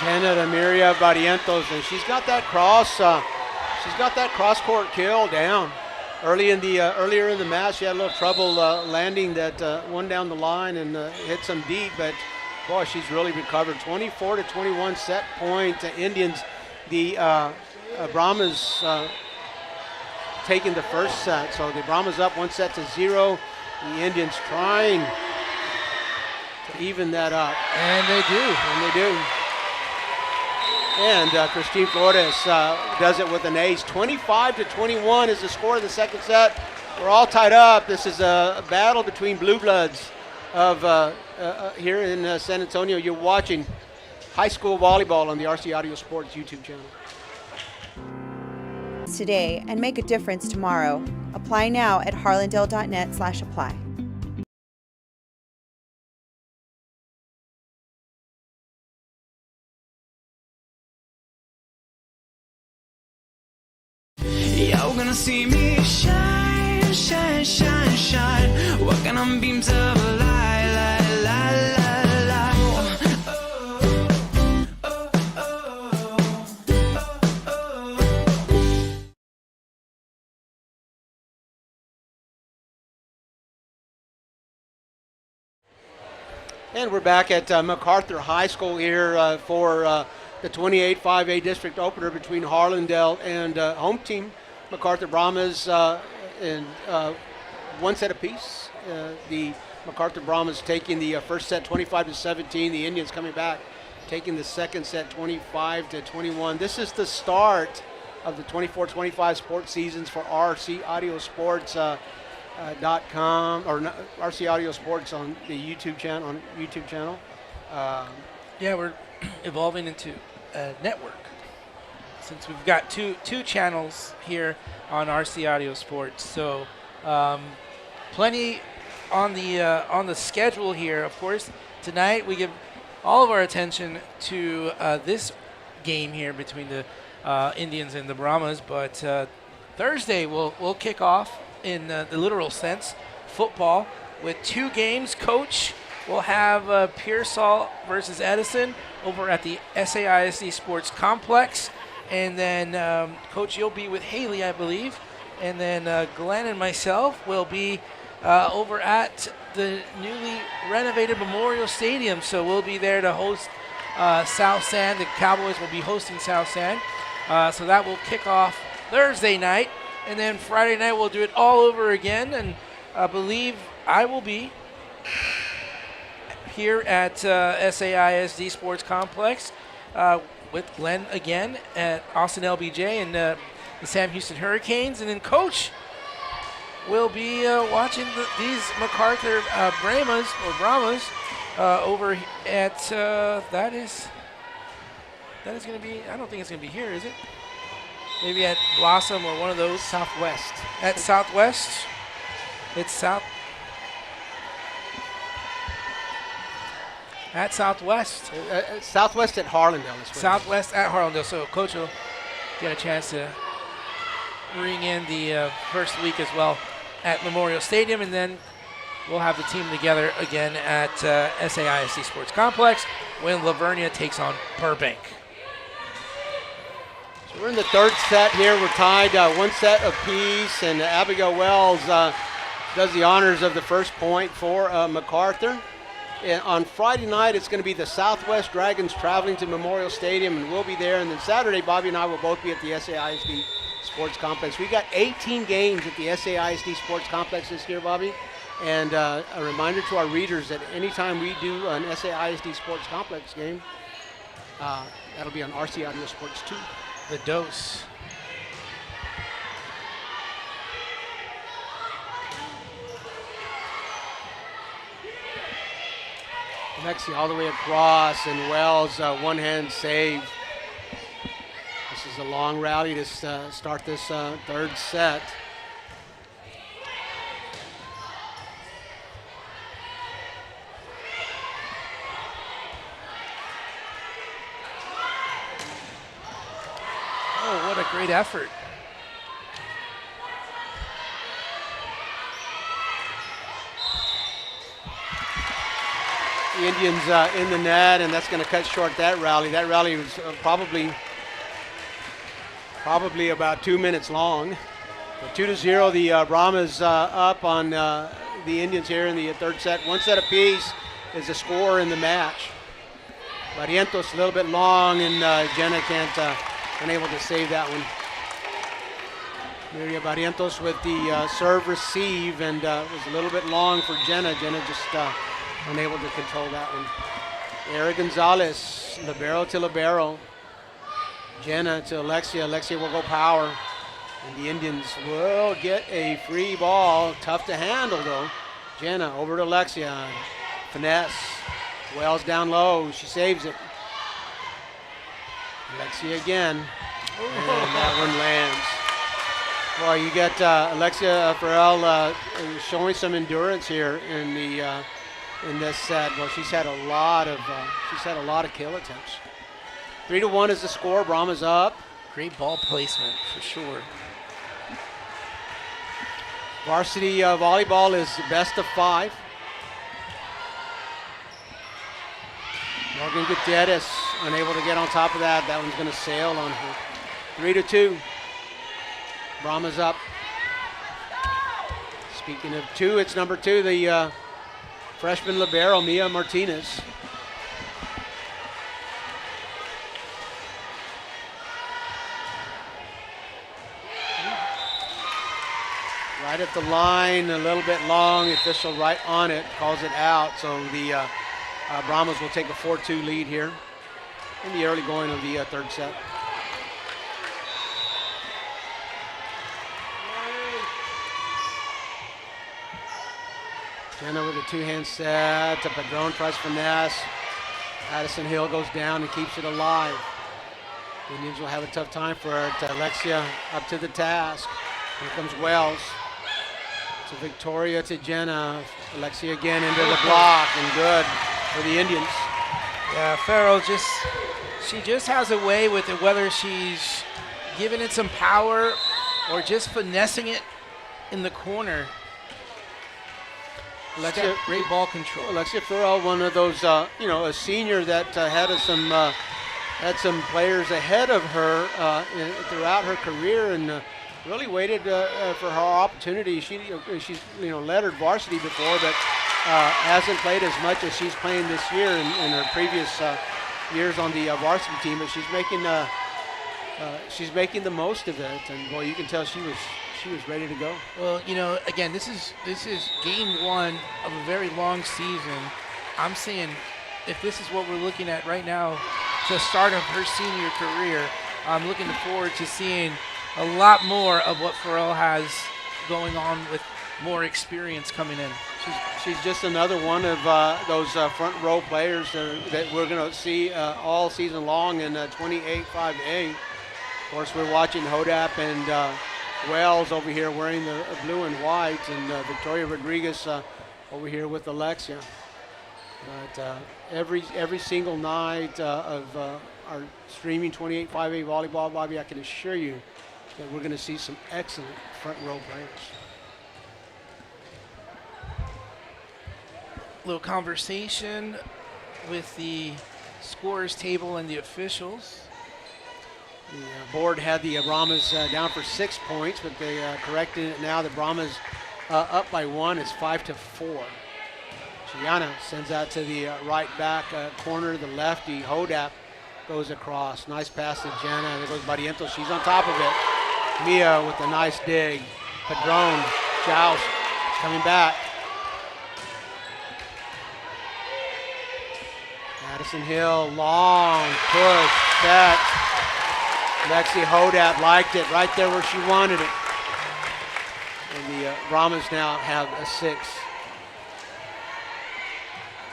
S1: Jenna Maria Barrientos, and she's got that cross court kill down. Earlier in the match, she had a little trouble landing that one down the line and hit some deep, but boy, she's really recovered. 24-21 set point to Indians. The Brahmas taking the first set, so the Brahmas up 1-0. The Indians trying to even that up.
S2: And they do.
S1: And Christine Flores does it with an ace. 25-21 is the score of the second set. We're all tied up. This is a battle between blue bloods of here in San Antonio. You're watching high school volleyball on the RC Audio Sports YouTube channel.
S10: Today and make a difference tomorrow. Apply now at harlandale.net/apply.
S4: Y'all gonna see me shine, shine, shine, shine. Walking on beams of light, light, light, light, light.
S1: And we're back at MacArthur High School here for the 28-5A district opener between Harlandale and home team MacArthur Brahmas in one set apiece. The MacArthur Brahmas taking the first set 25-17. The Indians coming back, taking the second set 25-21. This is the start of the 24-25 sports seasons for RC Audio Sports. .com or RC Audio Sports on the YouTube channel.
S2: Yeah, we're evolving into a network since we've got two channels here on RC Audio Sports. So plenty on the schedule here. Of course, tonight we give all of our attention to this game here between the Indians and the Brahmas. But Thursday we'll kick off in the literal sense, football, with 2 games. Coach will have Pearsall versus Edison over at the SAISD Sports Complex. And then, Coach, you'll be with Haley, I believe. And then Glenn and myself will be over at the newly renovated Memorial Stadium. So we'll be there to host South San. The Cowboys will be hosting South San. So that will kick off Thursday night. And then Friday night we'll do it all over again. And I believe I will be here at SAISD Sports Complex with Glenn again at Austin LBJ and the Sam Houston Hurricanes. And then Coach will be watching these MacArthur Brahmas over at, that is going to be, I don't think it's going to be here, is it? Maybe at Blossom or one of those.
S1: Southwest.
S2: At Southwest. It's at Southwest.
S1: Southwest at Harlandale.
S2: Southwest at Harlandale. So Coach will get a chance to ring in the first week as well at Memorial Stadium, and then we'll have the team together again at SAISD Sports Complex when Lavernia takes on Burbank.
S1: So we're in the 3rd set here. We're tied 1 set apiece, and Abigail Wells does the honors of the first point for MacArthur. And on Friday night, it's going to be the Southwest Dragons traveling to Memorial Stadium, and we'll be there. And then Saturday, Bobby and I will both be at the SAISD Sports Complex. We got 18 games at the SAISD Sports Complex this year, Bobby. And a reminder to our readers that anytime we do an SAISD Sports Complex game, that'll be on RC Audio Sports 2.
S2: The dose.
S1: Alexia all the way across, and Wells one-hand save. This is a long rally to start this 3rd set.
S2: Oh, what a great effort.
S1: The Indians in the net, and that's going to cut short that rally. That rally was probably about 2 minutes long. But 2-0, the Brahmas up on the Indians here in the 3rd set. 1 set apiece is the score in the match. Barrientos a little bit long, and Jenna can't unable to save that one. Miria Barrientos with the serve receive, and it was a little bit long for Jenna. Jenna just unable to control that one. Eric Gonzalez, libero to libero. Jenna to Alexia. Alexia will go power. And the Indians will get a free ball. Tough to handle, though. Jenna over to Alexia. Finesse. Wells down low. She saves it. Alexia again. And that one lands. Well, you got Alexia Farrell showing some endurance here in the in this set. Well, she's had a lot of kill attempts. 3-1 is the score. Brahma's up.
S2: Great ball placement for sure.
S1: Varsity volleyball is best of 5. Morgan Gutierrez unable to get on top of that. That one's going to sail on her. 3-2. Brahma's up. Speaking of 2, it's number 2, the freshman libero, Mia Martinez. Right at the line, a little bit long. The official right on it, calls it out. So the Brahmas will take a 4-2 lead here in the early going of the 3rd set. Jenna with a 2-hand set. Padron tries finesse. Addison Hill goes down and keeps it alive. The Indians will have a tough time for it. Alexia up to the task. Here comes Wells. To Victoria, to Jenna. Alexia again into the block, and good for the Indians.
S2: Yeah, Farrell just She just has a way with it, whether she's giving it some power or just finessing it in the corner.
S1: Alexia,
S2: great ball control.
S1: Alexia Farrell, one of those, a senior that had some players ahead of her throughout her career, and really waited for her opportunity. She's lettered varsity before, but hasn't played as much as she's playing this year in her previous years on the varsity team. But she's making the most of it, and boy, you can tell she was ready to go.
S2: Well, again, this is game one of a very long season. I'm saying if this is what we're looking at right now, the start of her senior career, I'm looking forward to seeing a lot more of what Farrell has going on with more experience coming in.
S1: She's just another one of those front row players that we're going to see all season long in 28-5A. Of course, we're watching Hodap and Wells over here wearing the blue and white, and Victoria Rodriguez over here with Alexia. But every single night of our streaming 28-5A volleyball, Bobby, I can assure you that we're going to see some excellent front row players.
S2: Little conversation with the scorers table and the officials.
S1: The board had the Brahmas down for 6 points, but they corrected it now. The Brahmas up by 1. It's 5-4. Gianna sends out to the right back corner, the lefty. Hodap goes across. Nice pass to Jenna. There goes Barrientos. She's on top of it. Mia with a nice dig. Padron, Joust, coming back. Madison Hill, long push, set. Lexi Hodap liked it right there where she wanted it. And the Brahmas now have a 6.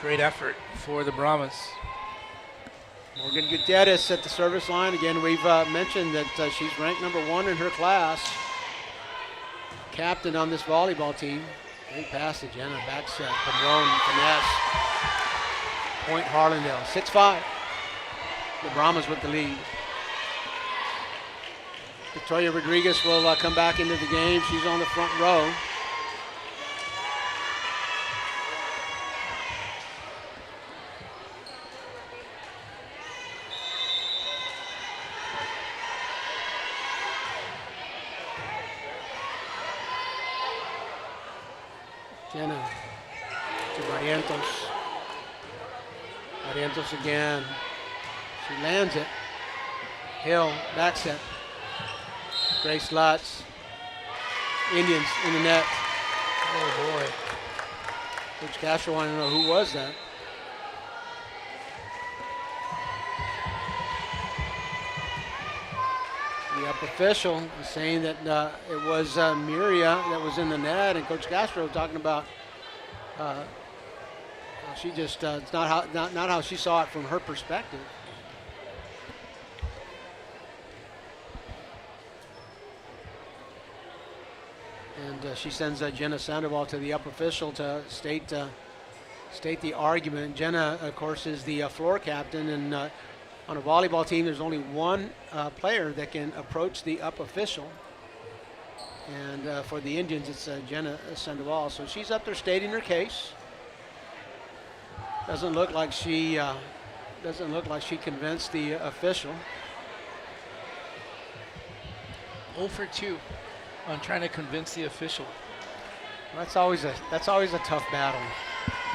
S2: Great effort for the Brahmas.
S1: Morgan Gutierrez at the service line. Again, we've mentioned that she's ranked number 1 in her class. Captain on this volleyball team. Great pass to Jenna. Back set. Padron, finesse. Point Harlandale. 6-5. The Brahmas with the lead. Victoria Rodriguez will come back into the game. She's on the front row. Jenna to Barrientos. Barrientos again. She lands it. Hill, back set. Grace Lutz. Indians in the net.
S2: Oh boy.
S1: Coach Castro wanted to know who was that. The up official is saying that it was Miria that was in the net, and Coach Castro talking about she just it's not how she saw it from her perspective. And she sends Jenna Sandoval to the up official to state the argument. Jenna, of course, is the floor captain, and on a volleyball team, there's only one player that can approach the up official. And for the Indians, it's Jenna Sandoval. So she's up there stating her case. Doesn't look like she convinced the official.
S2: 0 for 2 on trying to convince the official.
S1: That's always a tough battle.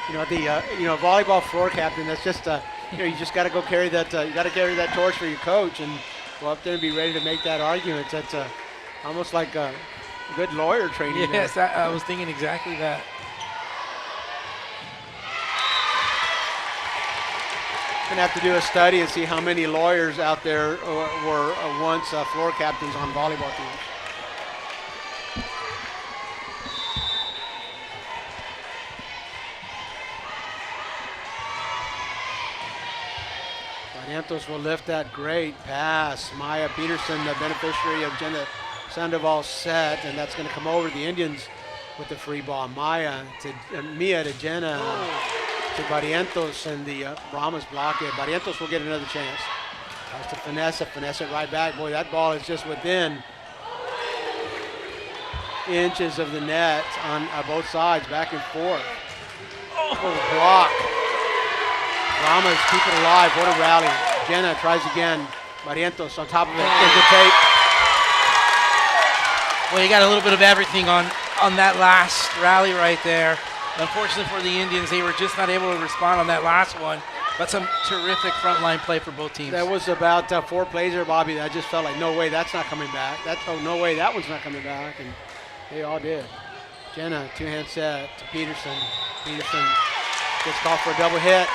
S1: Volleyball floor captain. That's just you just got to go carry that. You got to carry that torch for your coach and go up there and be ready to make that argument. That's almost like a good lawyer training.
S2: Yes, I was thinking exactly that.
S1: Gonna have to do a study and see how many lawyers out there were once floor captains on volleyball teams. Barrientos will lift that great pass. Maya Peterson, the beneficiary of Jenna Sandoval's set, and that's going to come over the Indians with the free ball. Mia to Jenna. To Barrientos, and the Brahmas block it. Barrientos will get another chance. Tries to finesse it right back. Boy, that ball is just within inches of the net on both sides, back and forth. Oh, block. Brahmas keep it alive. What a rally. Jenna tries again. Barrientos on top of it. Into tape.
S2: Well, you got a little bit of everything on that last rally right there. Unfortunately for the Indians, they were just not able to respond on that last one. But some terrific frontline play for both teams.
S1: There was about 4 plays there, Bobby, that I just felt like, no way, that's not coming back. No way, that one's not coming back. And they all did. Jenna, 2-hand set to Peterson. Peterson gets called for a double hit.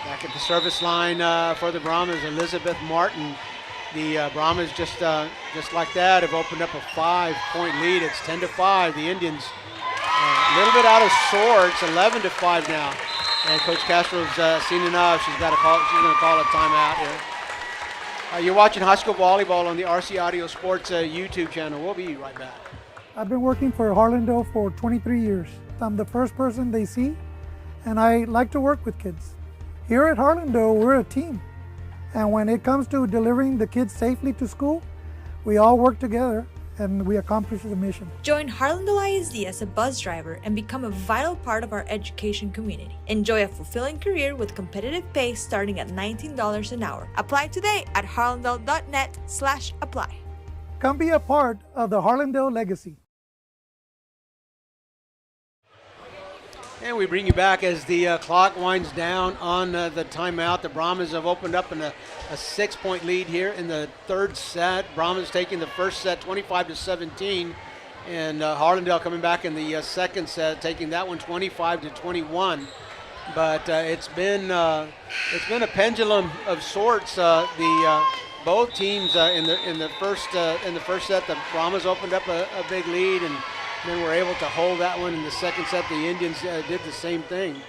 S1: Back at the service line for the Brahmas, Elizabeth Martin. The Brahmas just like that have opened up a 5-point lead. It's 10-5. The Indians a little bit out of sorts, 11-5 now. And Coach Castro's seen enough. She's going to call a timeout here. You're watching high school volleyball on the RC Audio Sports YouTube channel. We'll be right back.
S11: I've been working for Harlandale for 23 years. I'm the first person they see, and I like to work with kids. Here at Harlandale, we're a team. And when it comes to delivering the kids safely to school, we all work together and we accomplish the mission.
S12: Join Harlandale ISD as a bus driver and become a vital part of our education community. Enjoy a fulfilling career with competitive pay starting at $19 an hour. Apply today at harlandale.net/apply.
S11: Come be a part of the Harlandale legacy.
S1: And we bring you back as the clock winds down on the timeout. The Brahmas have opened up in a 6-point lead here in the third set. Brahmas taking the first set 25-17, and Harlandale coming back in the second set, taking that one 25-21. But it's been a pendulum of sorts. Both teams in the first set, the Brahmas opened up a big lead, and then we're able to hold that one in the second set. The Indians did the same thing,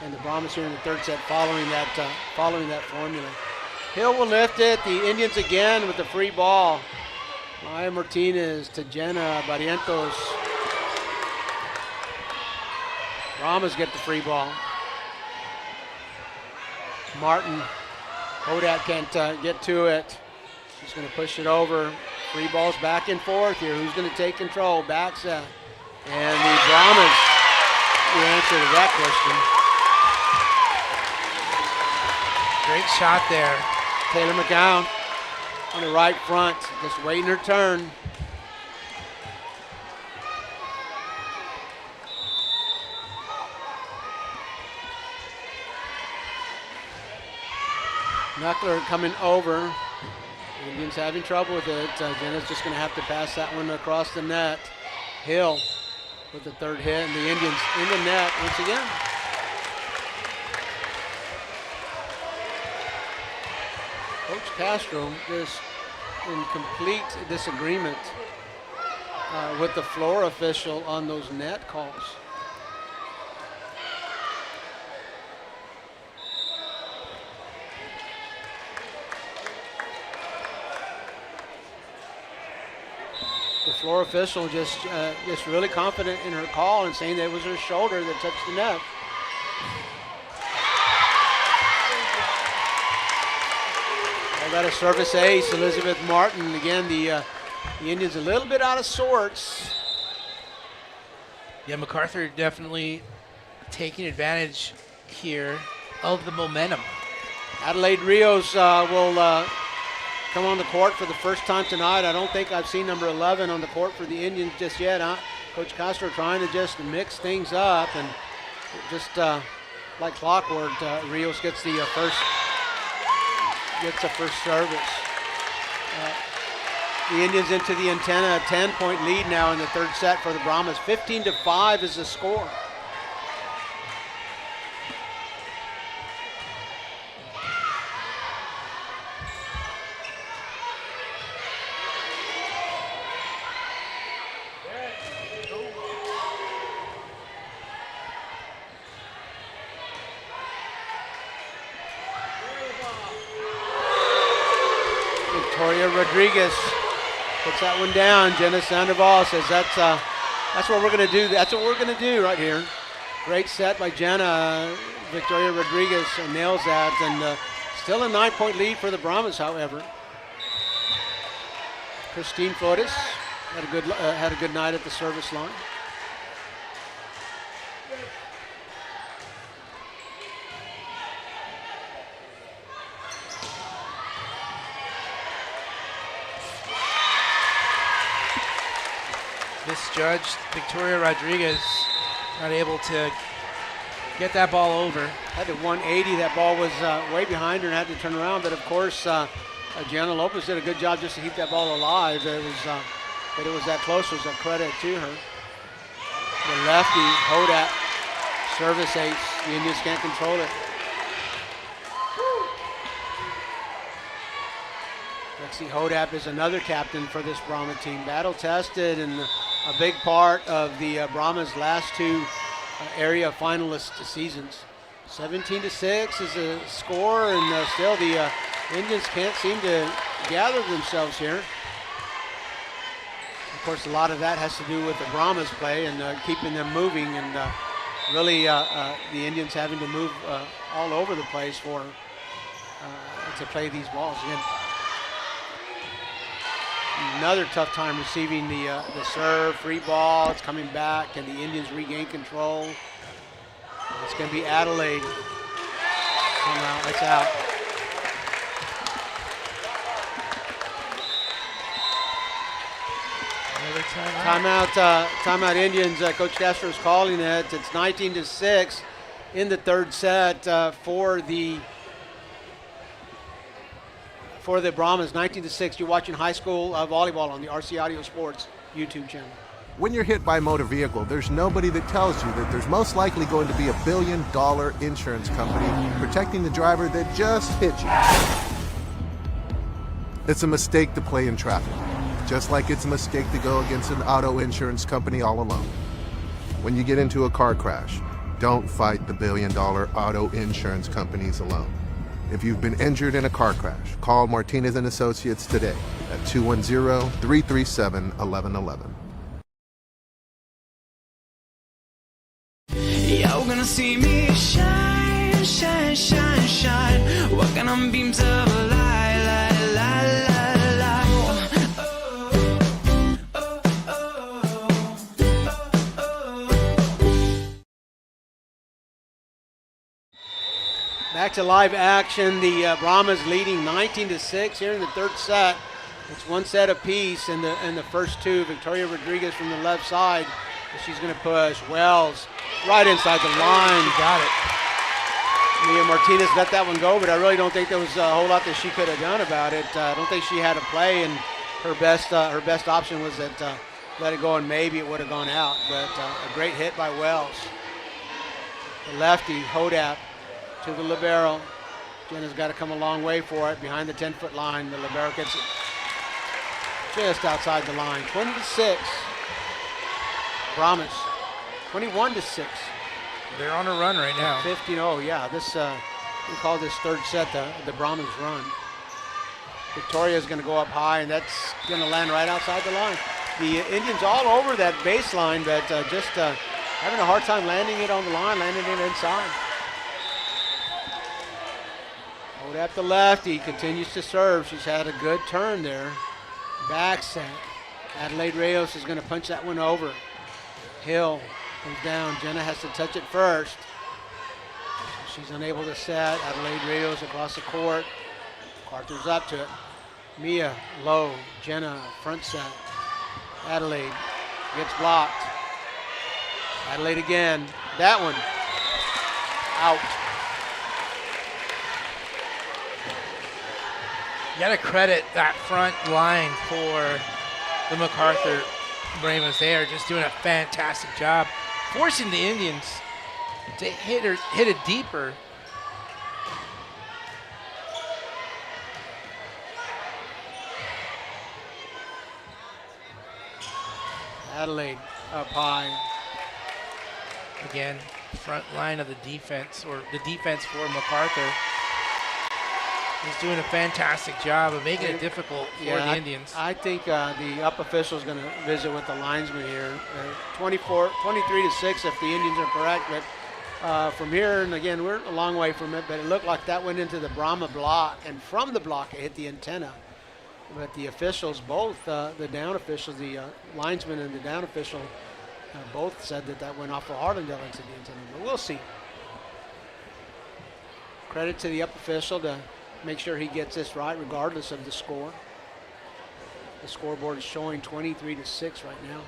S1: and the Brahmas here in the third set following that formula. Hill will lift it. The Indians again with the free ball. Maya Martinez to Jenna Barrientos. Brahmas get the free ball. Martin, Hodat can't get to it. He's going to push it over. Free balls back and forth here. Who's going to take control? Back set. And the Brahmas, the answer to that question.
S2: Great shot there.
S1: Taylor McGowan on the right front, just waiting her turn. Knuckler coming over. Indians having trouble with it. Jenna's just going to have to pass that one across the net. Hill with the third hit, and the Indians in the net once again. Coach Castro is in complete disagreement with the floor official on those net calls. The floor official just really confident in her call and saying that it was her shoulder that touched the net. Well, got a service ace, Elizabeth Martin. Again, the Indians a little bit out of sorts.
S2: Yeah, MacArthur definitely taking advantage here of the momentum.
S1: Adelaide Rios will come on the court for the first time tonight. I don't think I've seen number 11 on the court for the Indians just yet. Coach Castro trying to just mix things up, and just like clockwork, Rios gets the first service. The Indians into the antenna, a 10-point lead now in the third set for the Brahmas. 15-5 is the score. Rodriguez puts that one down. Jenna Sandoval says that's what we're going to do. That's what we're going to do right here. Great set by Jenna. Victoria Rodriguez nails that, and still a 9-point lead for the Brahmas, however. Christine Flores had a good night at the service line.
S2: Misjudged. Victoria Rodriguez not able to get that ball over.
S1: Had to 180. That ball was way behind her and had to turn around. But of course, Gianna Lopez did a good job just to keep that ball alive. It was, that it was that close was a credit to her. The lefty, Hodat, service ace. The Indians can't control it. Lexi Hodat is another captain for this Brahma team. Battle tested and a big part of the Brahma's last two area finalist seasons. 17-6 is a score, and still the Indians can't seem to gather themselves here. Of course, a lot of that has to do with the Brahmas play and keeping them moving, and really the Indians having to move all over the place for to play these balls. Again, another tough time receiving the serve, free ball. It's coming back, and the Indians regain control. It's going to be Adelaide. Somehow, it's out. Timeout Indians. Coach Castro is calling it. It's 19-6 in the third set for the Brahmas. 19-6. You're watching high school volleyball on the RC Audio Sports YouTube channel.
S8: When you're hit by a motor vehicle, there's nobody that tells you that there's most likely going to be $1 billion insurance company protecting the driver that just hit you. It's a mistake to play in traffic, just like it's a mistake to go against an auto insurance company all alone. When you get into a car crash, don't fight the $1 billion auto insurance companies alone. If you've been injured in a car crash, call Martinez & Associates today at 210-337-1111.
S4: You're gonna see me shine, shine, shine, shine. Walking on beams of light, light, light, light, light.
S1: Back to live action. The Brahmas leading 19-6 here in the third set. It's one set apiece in the first two. Victoria Rodriguez from the left side. She's going to push. Wells right inside the line.
S2: She got it.
S1: Mia Martinez let that one go, but I really don't think there was a whole lot that she could have done about it. I don't think she had a play, and her best option was that let it go, and maybe it would have gone out. But a great hit by Wells. The lefty, Hodat, to the libero. Jenna's got to come a long way for it behind the 10-foot line. The libero gets it just outside the line. 20-6. Brahmas. 21-6.
S2: They're on a run right now.
S1: 15-0, yeah. This we call this third set the Brahmas run. Victoria's going to go up high, and that's going to land right outside the line. The Indians all over that baseline, but just having a hard time landing it on the line, landing it inside. At the left, he continues to serve. She's had a good turn there. Back set. Adelaide Reyes is going to punch that one over. Hill comes down. Jenna has to touch it first. She's unable to set. Adelaide Reyes across the court. MacArthur's up to it. Mia low. Jenna front set. Adelaide gets blocked. Adelaide again. That one out.
S2: You got to credit that front line for the MacArthur Brahmas. They are just doing a fantastic job, forcing the Indians to hit it deeper.
S1: Adelaide up high.
S2: Again, front line of the defense, or the defense for MacArthur. He's doing a fantastic job of making it difficult for the Indians.
S1: I think the up official is going to visit with the linesman here. 23-6 if the Indians are correct, but from here, and again, we're a long way from it, but it looked like that went into the Brahma block, and from the block it hit the antenna. But the officials, both the down officials, the linesman and the down official, both said that went off for Harlandale into the antenna. But we'll see. Credit to the up official to make sure he gets this right regardless of the score. The scoreboard is showing 23-6 right now.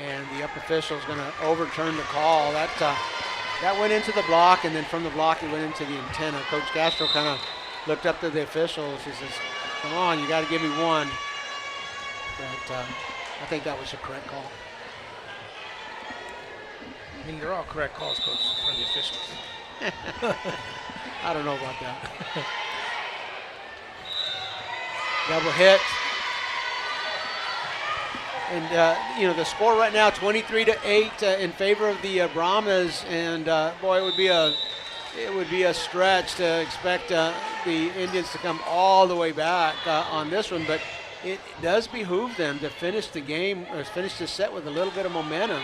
S1: And the up official is going to overturn the call. That went into the block, and then from the block it went into the antenna. Coach Castro kind of looked up to the officials. He says, come on, you got to give me one. But I think that was a correct call.
S2: I mean, they're all correct calls, Coach, from the officials.
S1: I don't know about that. Double hit. And the score right now, 23-8 in favor of the Brahmas. And boy, it would be a stretch to expect the Indians to come all the way back on this one. But it does behoove them to finish the game, or finish the set with a little bit of momentum.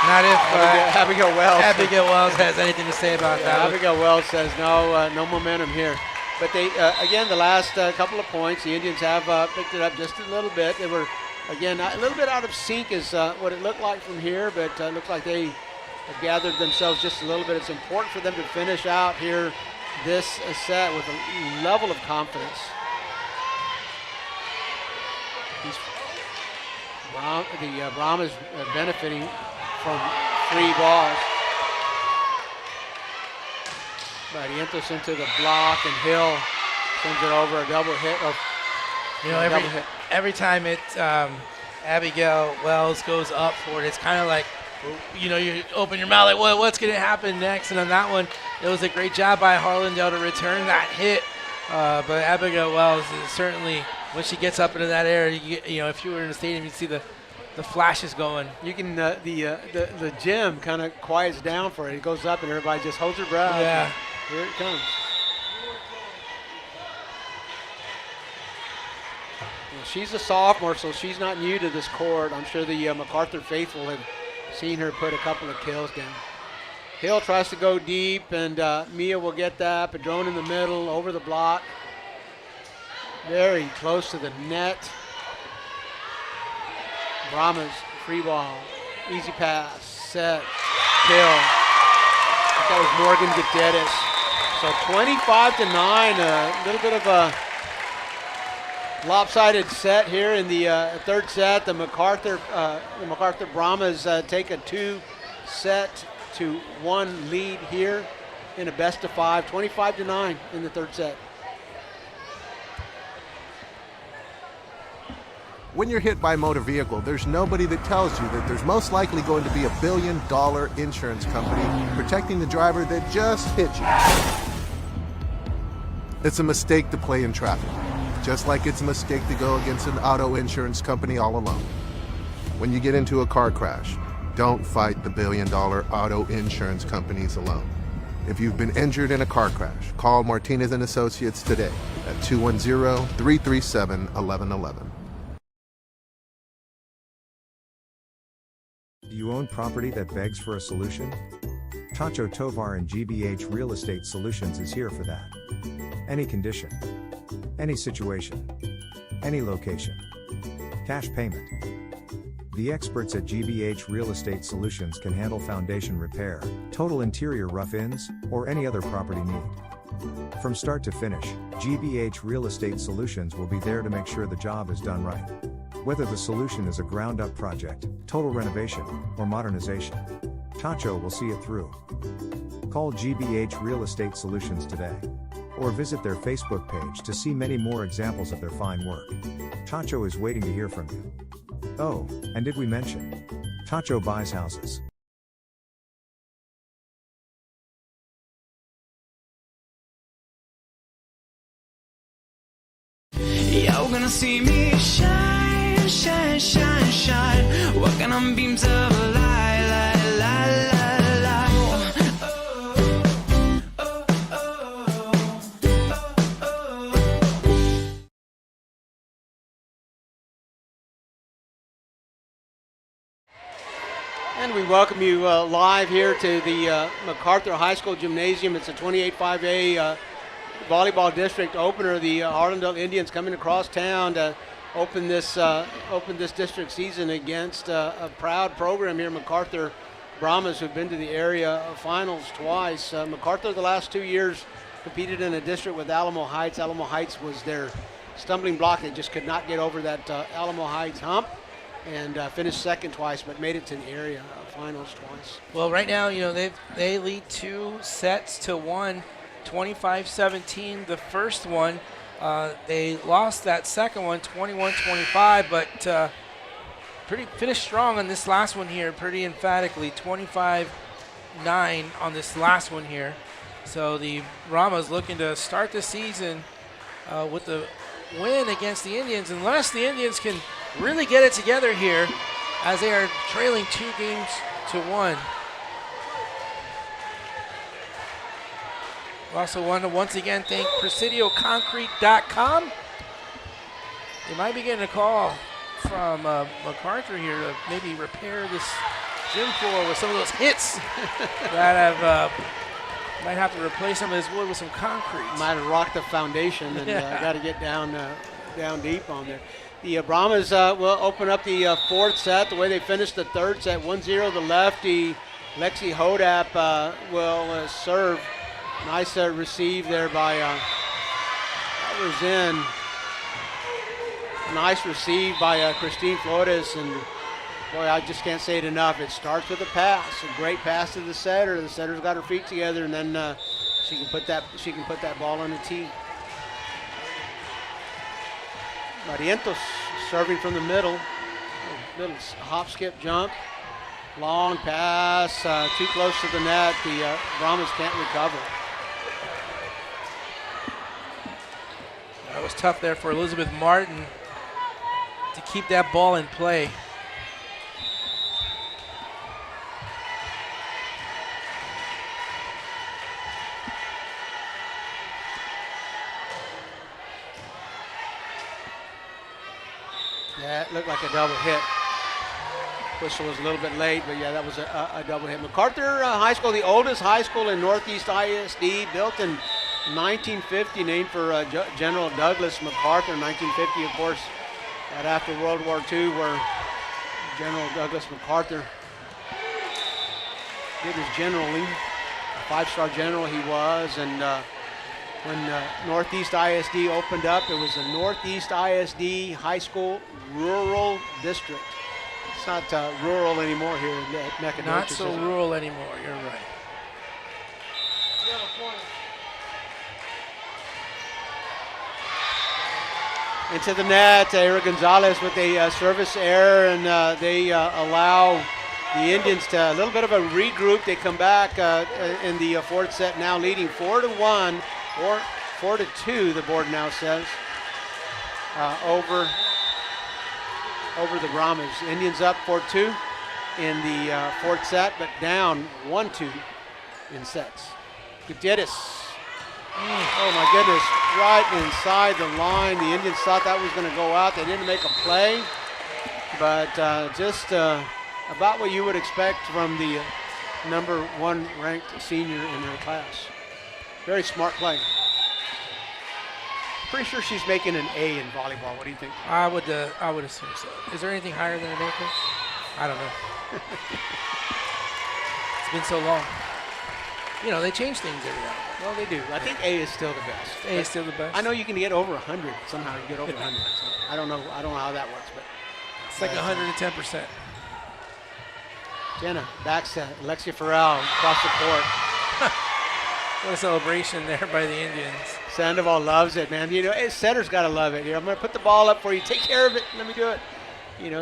S2: Not if
S1: Abigail
S2: Wells has anything to say about that.
S1: Abigail Wells says no momentum here. But they, again, the last couple of points, the Indians have picked it up just a little bit. They were, again, a little bit out of sync is what it looked like from here, but it looked like they have gathered themselves just a little bit. It's important for them to finish out here this set with a level of confidence. The Brahmas benefiting from 3 balls. But he enters into the block, and Hill sends it over a double hit.
S2: Every time Abigail Wells goes up for it, it's kind of like, you open your mouth like, what's going to happen next? And on that one, it was a great job by Harlandale to return that hit. But Abigail Wells is certainly, when she gets up into that air, if you were in the stadium, you'd see the flashes going.
S1: You can the gym kind of quiets down for it. It goes up and everybody just holds their breath.
S2: Yeah.
S1: Here it comes. Well, she's a sophomore, so she's not new to this court. I'm sure the MacArthur faithful have seen her put a couple of kills down. Hill tries to go deep, and Mia will get that. Padron in the middle, over the block. Very close to the net. Brahmas, free ball, easy pass, set, kill. I think that was Morgan Gutierrez. So 25-9, a little bit of a lopsided set here in the third set. The MacArthur Brahmas take a 2-set-to-1 lead here in a best of 5, 25-9 in the third set.
S8: When you're hit by a motor vehicle, there's nobody that tells you that there's most likely going to be $1 billion insurance company protecting the driver that just hit you. It's a mistake to play in traffic, just like it's a mistake to go against an auto insurance company all alone. When you get into a car crash, don't fight the $1 billion auto insurance companies alone. If you've been injured in a car crash, call Martinez & Associates today at 210-337-1111.
S3: Do you own property that begs for a solution? Tacho Tovar and GBH Real Estate Solutions is here for that. Any condition, any situation, any location. Cash payment. The experts at GBH Real Estate Solutions can handle foundation repair, total interior rough-ins, or any other property need. From start to finish, GBH Real Estate Solutions will be there to make sure the job is done right. Whether the solution is a ground-up project, total renovation, or modernization, Tacho will see it through. Call GBH Real Estate Solutions today, or visit their Facebook page to see many more examples of their fine work. Tacho is waiting to hear from you. Oh, and did we mention? Tacho buys houses.
S4: You're gonna see me shine, shine, shine, shine. Walking on beams of light, light, light, light, light.
S1: And we welcome you live here to the MacArthur High School Gymnasium. It's a 28-5A volleyball district opener. The Harlandale Indians coming across town to open this district season against a proud program here, MacArthur Brahmas, who've been to the area finals twice. MacArthur the last 2 years competed in a district with Alamo Heights. Alamo Heights was their stumbling block. They just could not get over that Alamo Heights hump, and finished second twice, but made it to the area finals twice.
S2: Well, right now, they lead 2 sets to 1, 25-17. The first one, they lost that second one, 21-25, but finished strong on this last one here, pretty emphatically, 25-9 on this last one here. So the Brahmas looking to start the season with the win against the Indians, unless the Indians can really get it together here, as they are trailing 2-1. We also want to once again thank PresidioConcrete.com. You might be getting a call from MacArthur here to maybe repair this gym floor with some of those hits that have might have to replace some of this wood with some concrete.
S1: Might have rocked the foundation, and got to get down deep on there. The Brahmas will open up the fourth set. The way they finished the third set, 1-0. The lefty Lexi Hodap will serve. Nice receive there by that was in. Nice receive by Christine Flores, and boy, I just can't say it enough. It starts with a pass, a great pass to the setter. The setter's got her feet together, and then she can put that ball on the tee. Barrientos serving from the middle. Little hop, skip, jump. Long pass, too close to the net. The Brahmas can't recover.
S2: That was tough there for Elizabeth Martin to keep that ball in play.
S1: Yeah, it looked like a double hit. Whistle was a little bit late, but yeah, that was a double hit. MacArthur High School, the oldest high school in Northeast ISD, built in 1950, named for General Douglas MacArthur. 1950, of course, right after World War II, where General Douglas MacArthur did his generaling. A 5-star general he was, and when Northeast ISD opened up, it was the Northeast ISD High School Rural District. It's not rural anymore here at Nacogdoches.
S2: Not so rural anymore, you're right.
S1: Into the net, Era Gonzalez with a service error, and they allow the Indians to a little bit of a regroup. They come back in the fourth set, now leading 4-1, or 4-2, the board now says, over the Brahmas. Indians up 4-2 in the fourth set, but down 1-2 in sets. Gutierrez. Oh my goodness, right inside the line. The Indians thought that was going to go out. They didn't make a play, but just about what you would expect from the number 1 ranked senior in her class. Very smart play. Pretty sure she's making an A in volleyball. What do you think?
S2: I would assume so. Is there anything higher than an A, Coach? I don't know. It's been so long. They change things every now and then.
S1: Well, they do. I think A is still the best.
S2: A is still the best.
S1: I know you can get over 100 somehow. You get over 100. So I don't know how that works, but
S2: it's like 110%.
S1: Jenna backs to Alexia Farrell across the court.
S2: What a celebration there by the Indians.
S1: Sandoval loves it, man. Setter's got to love it. I'm going to put the ball up for you. Take care of it. Let me do it.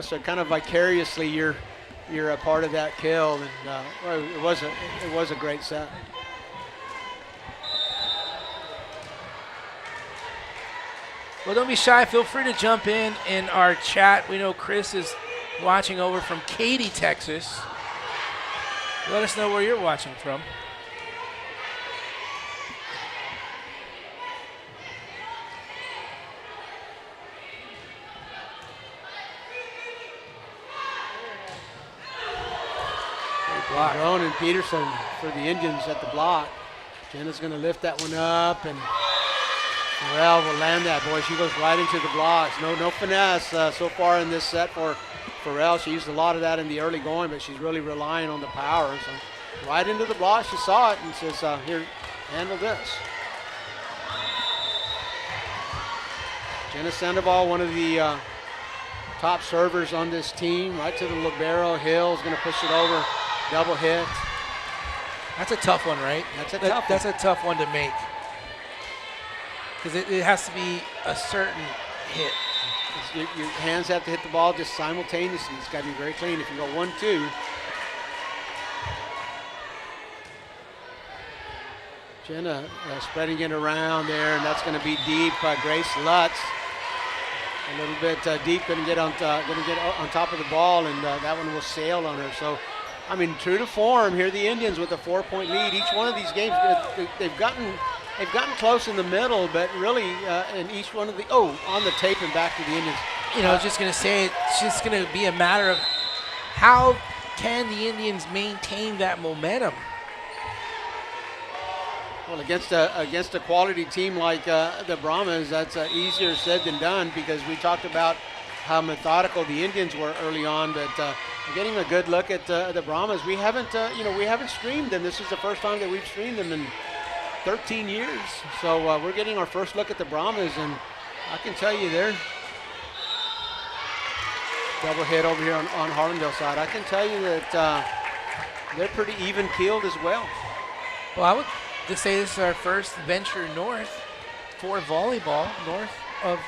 S1: So kind of vicariously you're a part of that kill, and well, it was a great set.
S2: Well, don't be shy. Feel free to jump in our chat. We know Chris is watching over from Katy, Texas. Let us know where you're watching from. block.
S1: Ronan Peterson for the Indians at the block. Jenna's going to lift that one up, and Farrell will land that. Boy, she goes right into the blocks. No finesse so far in this set for Farrell. She used a lot of that in the early going, but she's really relying on the power. So right into the block, she saw it and says, here, handle this. Jenna Sandoval, one of the top servers on this team, right to the libero. Hill's going to push it over, double hit.
S2: That's a tough one, right? That's a tough one to make. Because it has to be a certain hit.
S1: Your hands have to hit the ball just simultaneously. It's got to be very clean. If you go 1-2. Jenna spreading it around there, and that's going to be deep. Grace Lutz a little bit deep, going to get on top of the ball, and that one will sail on her. So, I mean, true to form here, the Indians with a 4-point lead. Each one of these games, they've gotten close in the middle, but really in each one of the on the tape and back to the Indians.
S2: I was just going to say, it's just going to be a matter of how can the Indians maintain that momentum.
S1: Well, against a quality team like the Brahmas, that's easier said than done, because we talked about how methodical the Indians were early on, but getting a good look at the Brahmas, we haven't streamed them. This is the first time that we've streamed them in 13 years. So we're getting our first look at the Brahmas, and I can tell you they're double hit over here on Harlandale side. I can tell you that they're pretty even keeled as well.
S2: Well, I would just say this is our first venture north for volleyball, north of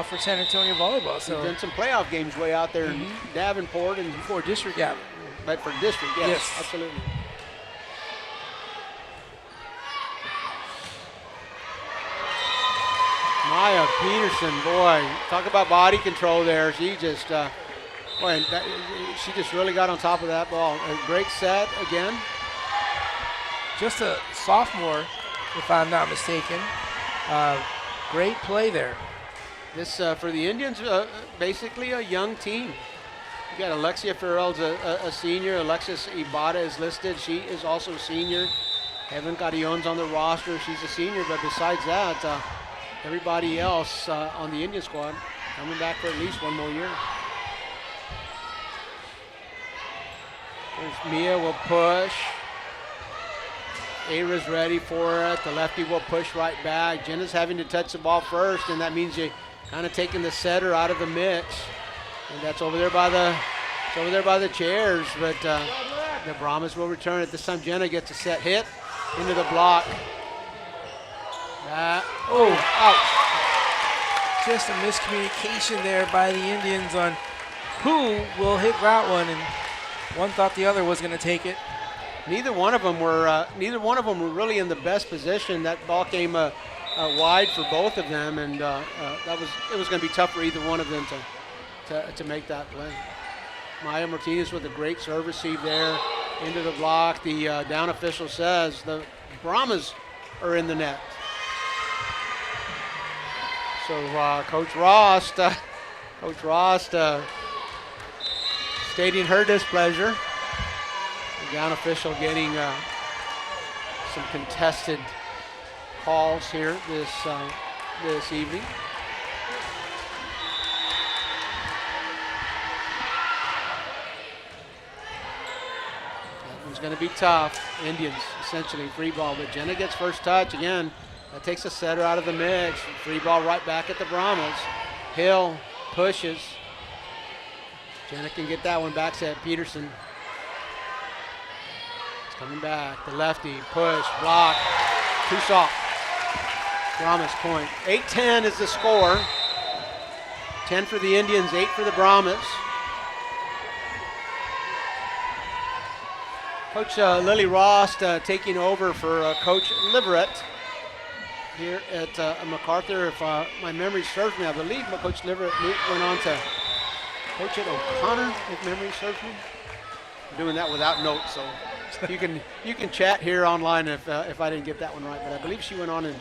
S2: for San Antonio volleyball. So
S1: there's been some playoff games way out there in Davenport and
S2: for district. Yeah,
S1: but for district, yes. Absolutely. Maya Peterson, boy, talk about body control there. She just, she just really got on top of that ball. A great set again.
S2: Just a sophomore, if I'm not mistaken. Great play there.
S1: This for the Indians, basically a young team. You got Alexia Farrell's a senior. Alexis Ibada is listed. She is also a senior. Evan Carrion's on the roster. She's a senior, but besides that, everybody else on the Indian squad coming back for at least one more year. There's Mia will push. Ara's ready for it. The lefty will push right back. Jenna's having to touch the ball first, and that means you kind of taking the setter out of the mix. And that's over there by the chairs. But the Brahmas will return it. This time Jenna gets a set hit into the block. Ouch.
S2: Just a miscommunication there by the Indians on who will hit that one, and one thought the other was going to take it.
S1: Neither one of them were really in the best position. That ball came wide for both of them, and it was going to be tough for either one of them to make that play. Maya Martinez with a great serve receive there into the block. The down official says the Brahmas are in the net. So Coach Rost stating her displeasure. The down official getting some contested calls here this evening. That one's going to be tough. Indians essentially free ball, but Jenna gets first touch again. That takes a setter out of the mix. Free ball right back at the Brahmas. Hill pushes. Jenna can get that one back to Peterson. It's coming back. The lefty, push, block. Too soft. Brahmas point. 8-10 is the score. 10 for the Indians, 8 for the Brahmas. Coach Lily Rost taking over for Coach Liverett here at MacArthur. If my memory serves me, I believe Coach Liverett went on to coach at O'Connor, if memory serves me. I'm doing that without notes, so you can chat here online if I didn't get that one right. But I believe she went on and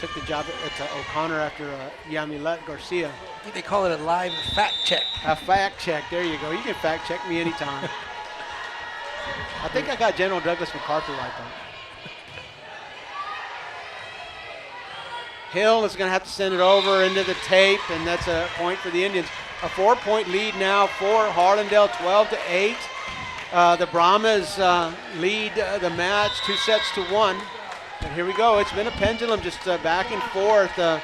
S1: took the job at O'Connor after Yamilet Garcia.
S2: I think they call it a live fact check.
S1: A fact check, there you go. You can fact check me anytime. I think I got General Douglas MacArthur right though. Hill is going to have to send it over into the tape, and that's a point for the Indians. A 4-point lead now for Harlandale, 12-8. The Brahmas lead the match 2-1. And here we go. It's been a pendulum just back and forth. The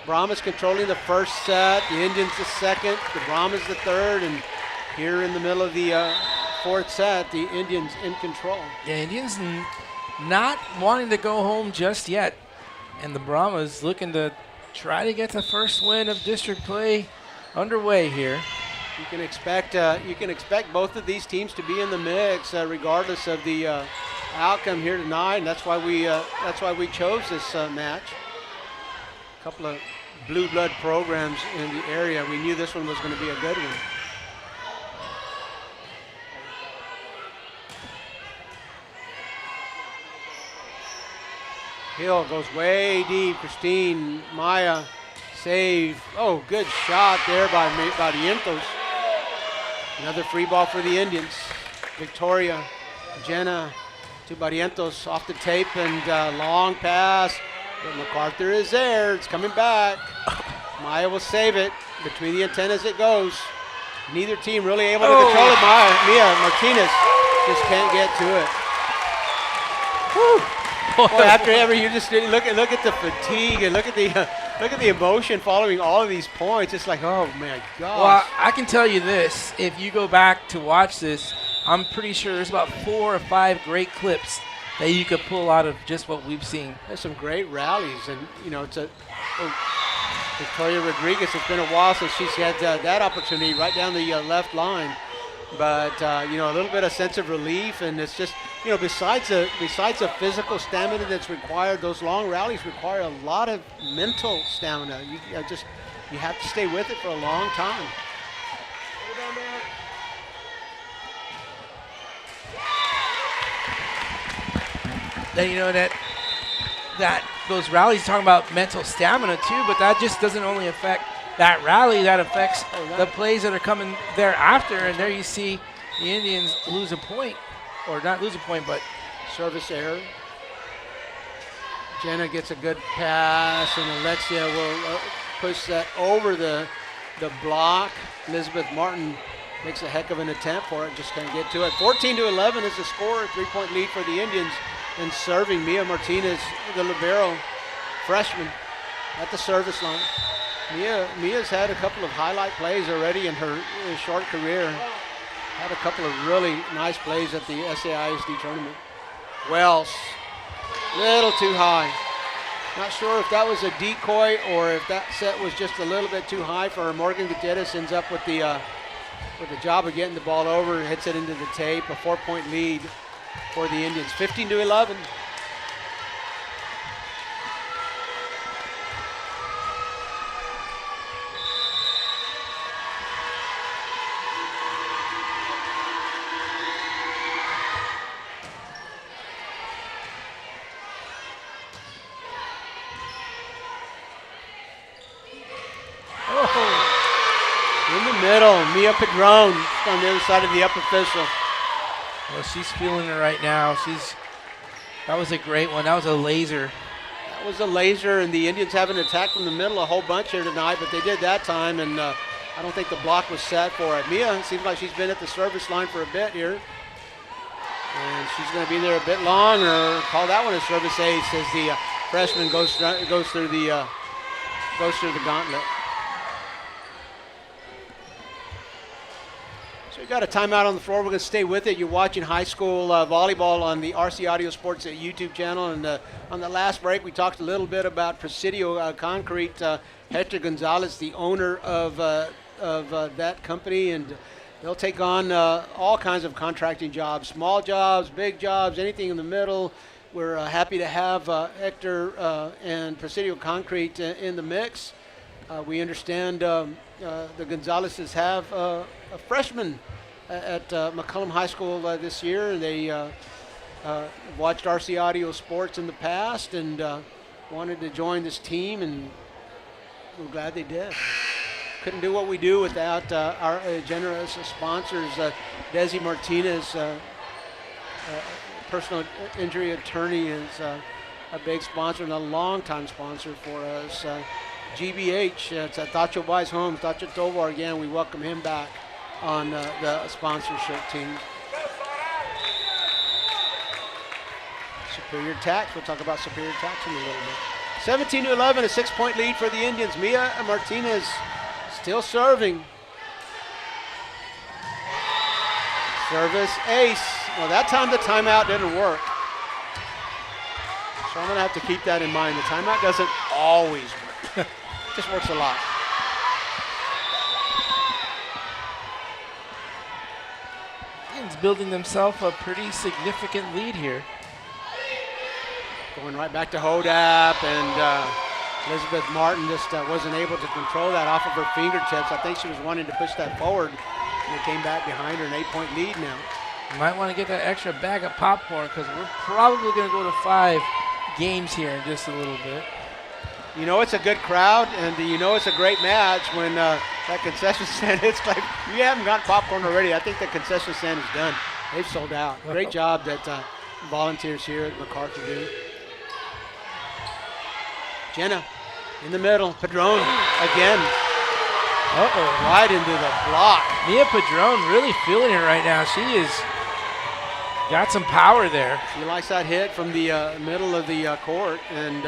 S1: Brahmas controlling the first set, the Indians the second, the Brahmas the third, and here in the middle of the fourth set, the Indians in control.
S2: The Indians not wanting to go home just yet. And the Brahmas looking to try to get the first win of district play underway here.
S1: You can expect both of these teams to be in the mix, regardless of the outcome here tonight, and that's why we chose this match. A couple of blue blood programs in the area. We knew this one was going to be a good one. Hill goes way deep. Christine, Maya, save. Oh, good shot there by Vientos. Another free ball for the Indians. Victoria, Jenna to Barrientos off the tape, and long pass. But MacArthur is there. It's coming back. Maya will save it. Between the antennas it goes. Neither team really able to control it. Mia Martinez just can't get to it. Whew. Boy, after every, you just look at the fatigue and look at the emotion following all of these points. It's like, oh my gosh.
S2: Well, I can tell you this: if you go back to watch this, I'm pretty sure there's about 4 or 5 great clips that you could pull out of just what we've seen.
S1: There's some great rallies, and it's Victoria Rodriguez. It's been a while since she's had that opportunity right down the left line. But a little bit of sense of relief, and it's just besides the physical stamina that's required, those long rallies require a lot of mental stamina. You have to stay with it for a long time.
S2: Then that those rallies talking about mental stamina too, but that just doesn't only affect that rally, that affects the plays that are coming thereafter. And there you see the Indians lose a point, or not lose a point, but
S1: service error. Jenna gets a good pass, and Alexia will push that over the block. Elizabeth Martin makes a heck of an attempt for it, just can't get to it. 14-11 is the score, a 3-point lead for the Indians. And serving Mia Martinez, the libero freshman, at the service line. Mia's had a couple of highlight plays already in her short career. Had a couple of really nice plays at the SAISD tournament. Wells, little too high. Not sure if that was a decoy or if that set was just a little bit too high for her. Morgan Gutierrez ends up with the job of getting the ball over, hits it into the tape. A 4-point lead for the Indians, 15-11. In the middle, Mia Padron on the other side of the up official.
S2: Well, she's feeling it right now. That was a great one. That was a laser.
S1: That was a laser, and the Indians haven't attacked from the middle a whole bunch here tonight, but they did that time, and I don't think the block was set for it. Mia seems like she's been at the service line for a bit here, and she's going to be there a bit longer. Call that one a service ace as the freshman goes through the gauntlet. We've got a timeout on the floor. We're going to stay with it. You're watching high school volleyball on the RC Audio Sports YouTube channel. And on the last break, we talked a little bit about Presidio Concrete. Hector Gonzalez, the owner of that company, and they'll take on all kinds of contracting jobs, small jobs, big jobs, anything in the middle. We're happy to have Hector and Presidio Concrete in the mix. We understand the Gonzalez's have a freshman at McCullum High School this year. They watched RC Audio Sports in the past and wanted to join this team, and we're glad they did. couldn't do what we do without our generous sponsors. Desi Martinez, personal injury attorney, is a big sponsor and a long-time sponsor for us. GBH, it's Tacho Buys Homes. Tacho Tovar, again, we welcome him back on the sponsorship team. Superior Tax, we'll talk about Superior Tax in a little bit. 17-11, a 6-point lead for the Indians. Mia Martinez still serving. Service ace. Well, that time the timeout didn't work. So I'm going to have to keep that in mind. The timeout doesn't always work. It just works a lot.
S2: Indians building themselves a pretty significant lead here.
S1: Going right back to Hodap, and Elizabeth Martin just wasn't able to control that off of her fingertips. I think she was wanting to push that forward, and it came back behind her, an 8-point lead now.
S2: You might want to get that extra bag of popcorn because we're probably going to go to 5 games here in just a little bit.
S1: You know it's a good crowd, and you know it's a great match when that concession stand, it's like, you haven't gotten popcorn already. I think the concession stand is done. They've sold out. Great job that volunteers here at MacArthur do. Jenna in the middle. Padron again. Right into the block.
S2: Mia Padron really feeling it right now. She is got some power there.
S1: She likes that hit from the middle of the court, and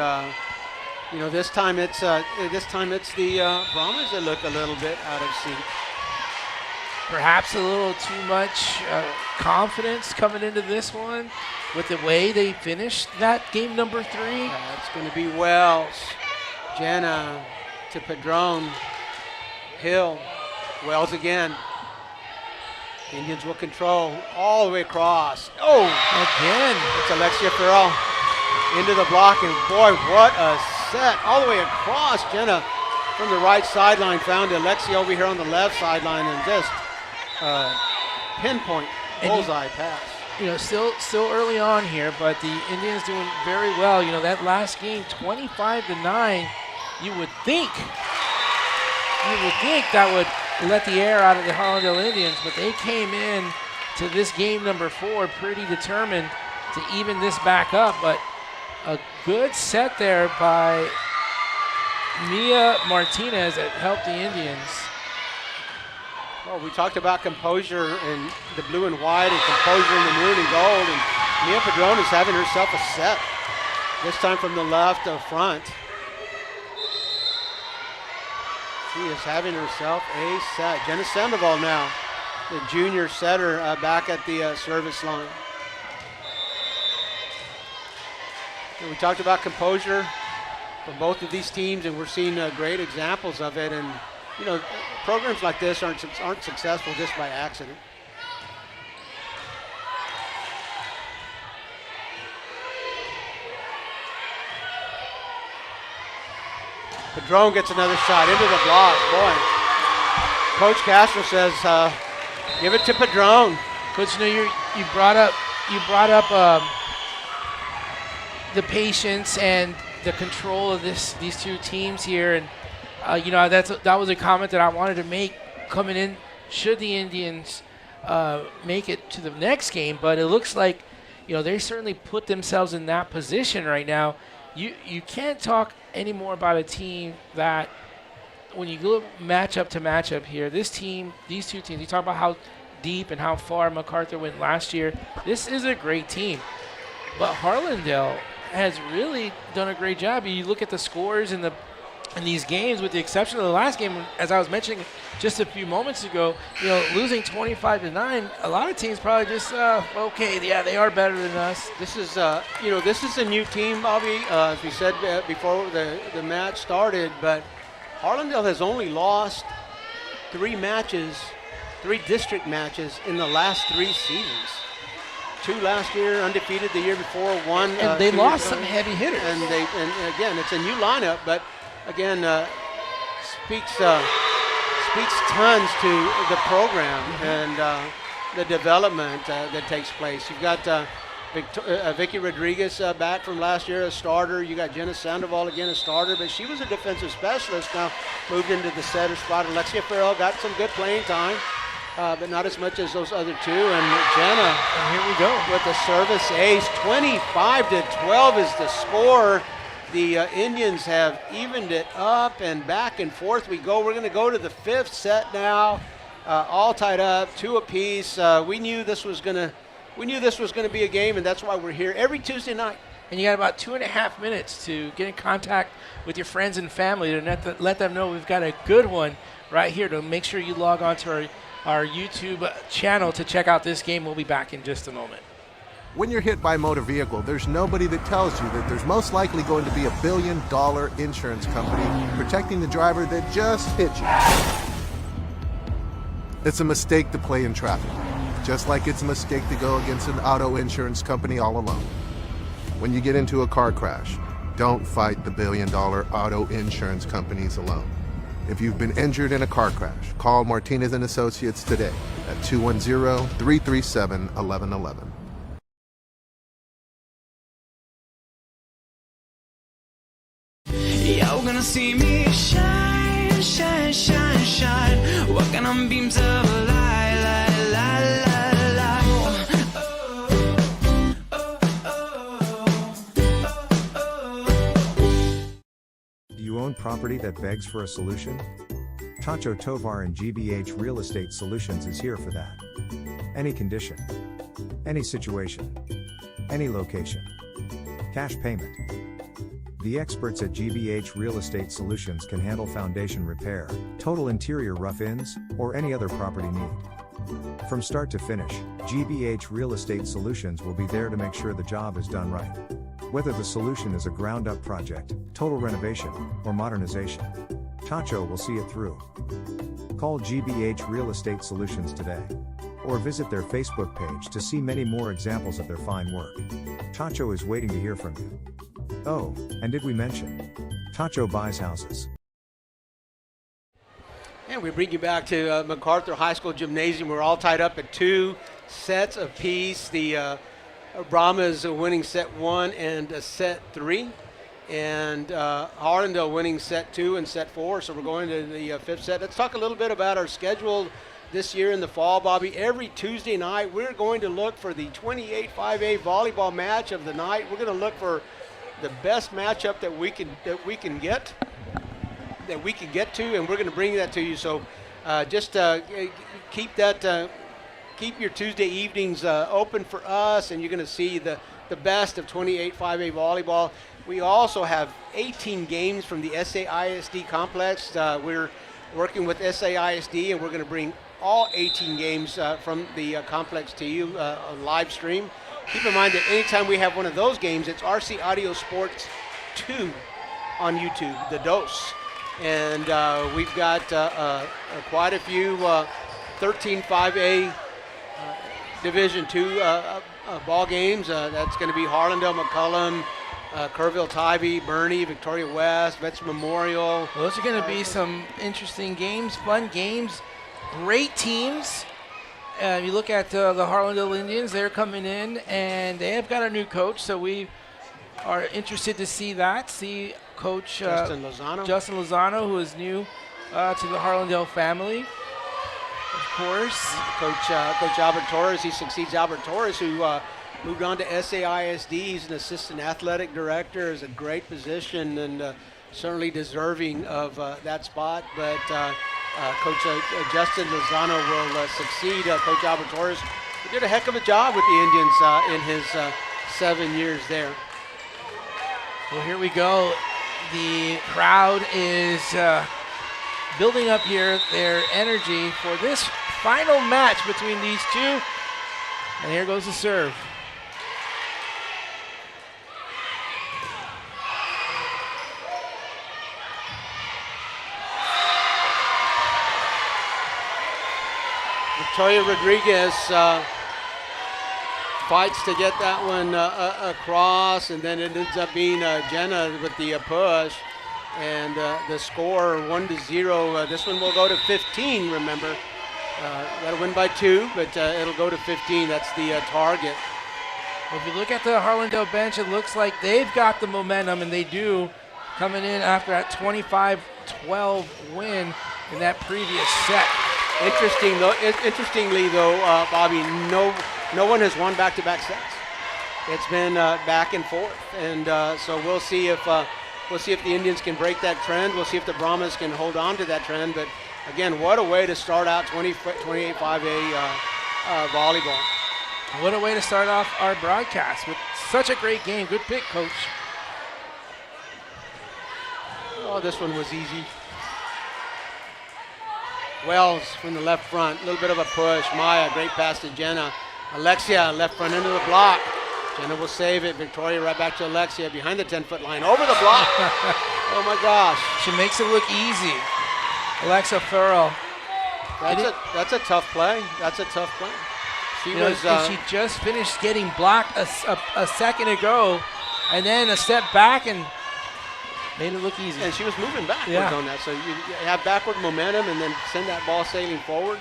S1: you know, this time it's the Brahmas that look a little bit out of sync.
S2: Perhaps a little too much confidence coming into this one with the way they finished that game number 3.
S1: It's going to be Wells. Jenna to Padron. Hill. Wells again. Indians will control all the way across. Oh!
S2: Again.
S1: It's Alexia Farrell into the block, and boy, what a set. All the way across. Jenna from the right sideline found Alexia over here on the left sideline, and just pinpoint bullseye pass.
S2: You know, still early on here, but the Indians doing very well. You know, that last game, 25-9, you would think that would let the air out of the Harlandale Indians, but they came in to this game number 4 pretty determined to even this back up. But a good set there by Mia Martinez that helped the Indians.
S1: Well, we talked about composure in the blue and white and composure in the maroon and gold, and Mia Padron is having herself a set, this time from the left of front. She is having herself a set. Jenna Sandoval now, the junior setter, back at the service line. And we talked about composure for both of these teams, and we're seeing great examples of it. And you know, programs like this aren't successful just by accident. Padron gets another shot into the block. Boy, Coach Castro says, give it to Padron.
S2: Coach, you know, you brought up the patience and the control of these two teams here, and you know, that was a comment that I wanted to make coming in. Should the Indians make it to the next game? But it looks like, you know, they certainly put themselves in that position right now. You can't talk anymore about a team that, when you go matchup to matchup here, these two teams, you talk about how deep and how far MacArthur went last year. This is a great team. But Harlandale has really done a great job. You look at the scores in these games, with the exception of the last game, as I was mentioning just a few moments ago, you know, losing 25-9, a lot of teams probably just, okay, yeah, they are better than us.
S1: This is, you know, this is a new team, Bobby, as we said before the match started, but Harlandale has only lost 3 district matches in the last 3 seasons. 2 last year, undefeated the year before, 1.
S2: And they lost some heavy hitters.
S1: And again, it's a new lineup, but again, speaks tons to the program and the development that takes place. You've got Vicky Rodriguez back from last year, a starter. You got Jenna Sandoval again, a starter, but she was a defensive specialist, now moved into the setter spot. Alexia Farrell got some good playing time, but not as much as those other two. And Jenna,
S2: and here we go
S1: with the service ace. 25-12 is the score. The Indians have evened it up, and back and forth we go. We're going to go to the fifth set now, all tied up, 2 apiece. We knew this was going to be a game, and that's why we're here every Tuesday night.
S2: And you got about 2.5 minutes to get in contact with your friends and family to let them know we've got a good one right here. To make sure you log on to our YouTube channel to check out this game. We'll be back in just a moment.
S8: When you're hit by a motor vehicle, there's nobody that tells you that there's most likely going to be $1 billion insurance company protecting the driver that just hit you. It's a mistake to play in traffic, just like it's a mistake to go against an auto insurance company all alone. When you get into a car crash, don't fight the $1 billion auto insurance companies alone. If you've been injured in a car crash, call Martinez & Associates today at 210-337-1111.
S4: You're gonna see me shine, shine, shine, shine. Walking on beams of light, light, light, light, light.
S3: Do you own property that begs for a solution? Tacho Tovar and GBH Real Estate Solutions is here for that. Any condition, any situation, any location. Cash payment. The experts at GBH Real Estate Solutions can handle foundation repair, total interior rough-ins, or any other property need. From start to finish, GBH Real Estate Solutions will be there to make sure the job is done right. Whether the solution is a ground-up project, total renovation, or modernization, Tacho will see it through. Call GBH Real Estate Solutions today, or visit their Facebook page to see many more examples of their fine work. Tacho is waiting to hear from you. Oh, and did we mention? Tacho buys houses.
S1: And we bring you back to MacArthur High School Gymnasium. We're all tied up at 2 sets apiece. The Brahmas winning set 1 and set 3. And Harlandale winning set 2 and set 4. So we're going to the 5th set. Let's talk a little bit about our schedule this year in the fall, Bobby. Every Tuesday night, we're going to look for the 28-5A volleyball match of the night. We're going to look for the best matchup that we can get to, and we're going to bring that to you. So just keep your Tuesday evenings open for us, and you're going to see the best of 28-5A volleyball. We also have 18 games from the SAISD complex. We're working with SAISD, and we're going to bring all 18 games from the complex to you on live stream. Keep in mind that anytime we have one of those games, it's RC Audio Sports 2 on YouTube, the Dose. And we've got quite a few 13-5A Division II ball games. That's going to be Harlandale, McCullum, Kerrville, Tybee, Bernie, Victoria West, Vets Memorial.
S2: Those are going to be some interesting games, fun games, great teams. You look at the Harlandale Indians, they're coming in, and they have got a new coach, so we are interested to see that. See Coach
S1: Justin
S2: Lozano, who is new to the Harlandale family, of course.
S1: Coach Albert Torres, he succeeds Albert Torres, who moved on to SAISD. He's an assistant athletic director, is a great position, and certainly deserving of that spot. But Coach Justin Lozano will succeed Coach Albert Torres, who did a heck of a job with the Indians in his 7 years there.
S2: Well, here we go. The crowd is building up here their energy for this final match between these two. And here goes the serve.
S1: Victoria Rodriguez fights to get that one across, and then it ends up being Jenna with the push, and the score 1-0. This one will go to 15. Remember, got to win by 2, but it'll go to 15. That's the target.
S2: If you look at the Harlandale bench, it looks like they've got the momentum, and they do, coming in after that 25-12 win in that previous set.
S1: Interestingly, though, Bobby, no one has won back-to-back sets. It's been back and forth, and so we'll see if the Indians can break that trend. We'll see if the Brahmas can hold on to that trend. But again, what a way to start out 28-5A volleyball.
S2: What a way to start off our broadcast with such a great game. Good pick, Coach.
S1: Oh, this one was easy. Wells from the left front, a little bit of a push. Maya, great pass to Jenna. Alexia, left front into the block. Jenna will save it. Victoria right back to Alexia behind the 10-foot line. Over the block. Oh, my gosh.
S2: She makes it look easy. Alexa Farrell.
S1: That's a tough play. That's a tough play.
S2: She just finished getting blocked a second ago, and then a step back and made it look easy.
S1: And she was moving backwards on that. So you have backward momentum and then send that ball sailing forward.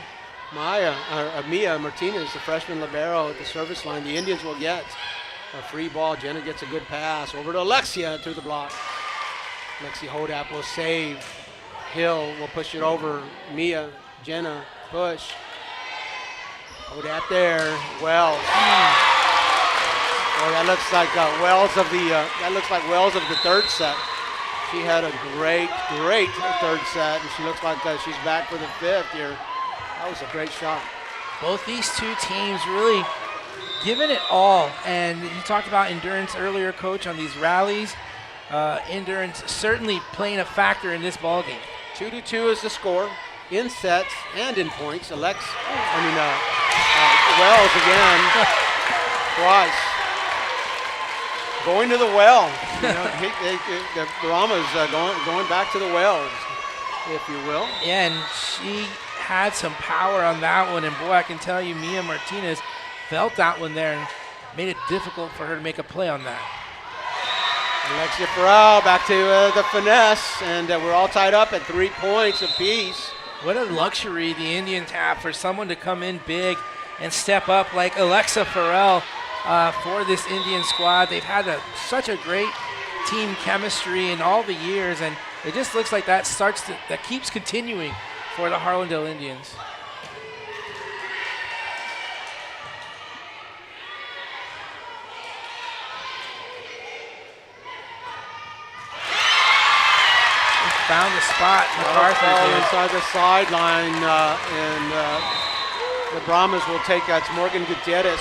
S1: Mia Martinez, the freshman libero at the service line. The Indians will get a free ball. Jenna gets a good pass over to Alexia through the block. Lexi Hodap will save. Hill will push it over. Mia, Jenna, push. Hodap there. Wells. Oh, that looks like Wells of the third set. She had a great third set, and she looks like she's back for the fifth here. That was a great shot.
S2: Both these two teams really giving it all. And you talked about endurance earlier, Coach, on these rallies. Endurance certainly playing a factor in this ball game.
S1: 2-2 is the score in sets and in points. Wells again twice. Going to the well. The Brahmas going back to the wells, if you will.
S2: Yeah, and she had some power on that one, and boy, I can tell you, Mia Martinez felt that one there and made it difficult for her to make a play on that.
S1: Alexia Farrell back to the finesse, and we're all tied up at 3 points apiece.
S2: What a luxury the Indians have for someone to come in big and step up like Alexa Farrell for this Indian squad. They've had such a great team chemistry in all the years, and it just looks like that keeps continuing for the Harlandale Indians. Found the spot. MacArthur
S1: inside the sideline, and the Brahmas will take that. It's Morgan Gutierrez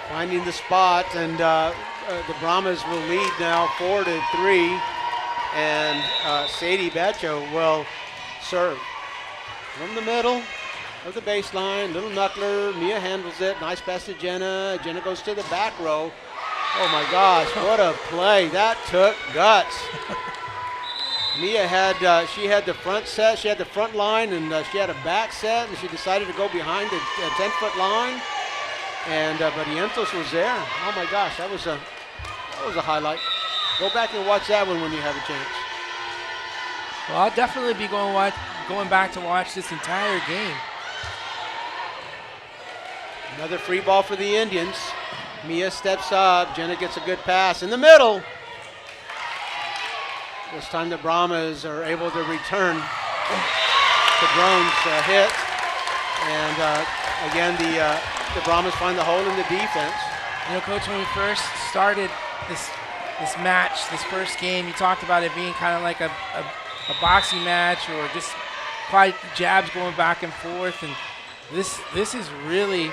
S1: finding the spot, and the Brahmas will lead now 4-3, and Sadie Bacho will serve from the middle of the baseline. Little knuckler. Mia handles it. Nice pass to Jenna. Jenna goes to the back row. Oh my gosh, what a play. That took guts. Mia had the front set, she had the front line, and she had a back set, and she decided to go behind the 10-foot line. And but Vientos was there. Oh my gosh, that was a highlight. Go back and watch that one when you have a chance.
S2: Well, I'll definitely be going back to watch this entire game.
S1: Another free ball for the Indians. Mia steps up. Jenna gets a good pass in the middle. This time the Brahmas are able to return the Drones hit. And again, the Brahmas find the hole in the defense.
S2: You know, Coach, when we first started this match, this first game, you talked about it being kind of like a boxing match or just quite jabs going back and forth. And this is really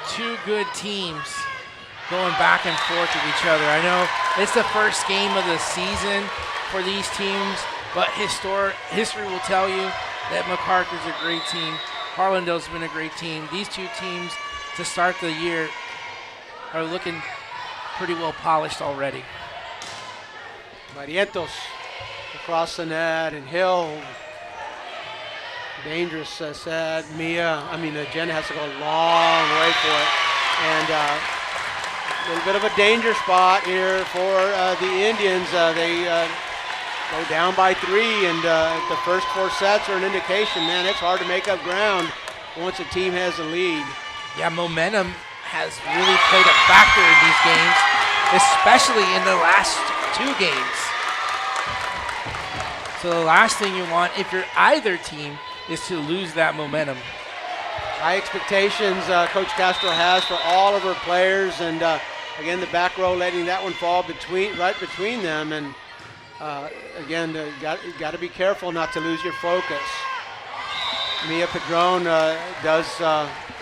S2: two good teams going back and forth with each other. I know it's the first game of the season for these teams, but history will tell you that MacArthur's a great team. Harlandale's been a great team. These two teams to start the year are looking pretty well polished already.
S1: Vientos across the net, and Hill. Dangerous set. Jenna has to go a long way for it. And a little bit of a danger spot here for the Indians. They go down by 3, and the first 4 sets are an indication, man, it's hard to make up ground once a team has a lead.
S2: Yeah, momentum has really played a factor in these games, especially in the last 2 games. So the last thing you want, if you're either team, is to lose that momentum.
S1: High expectations Coach Castro has for all of her players, and again, the back row letting that one fall right between them, and again, got to be careful not to lose your focus. Mia Padron does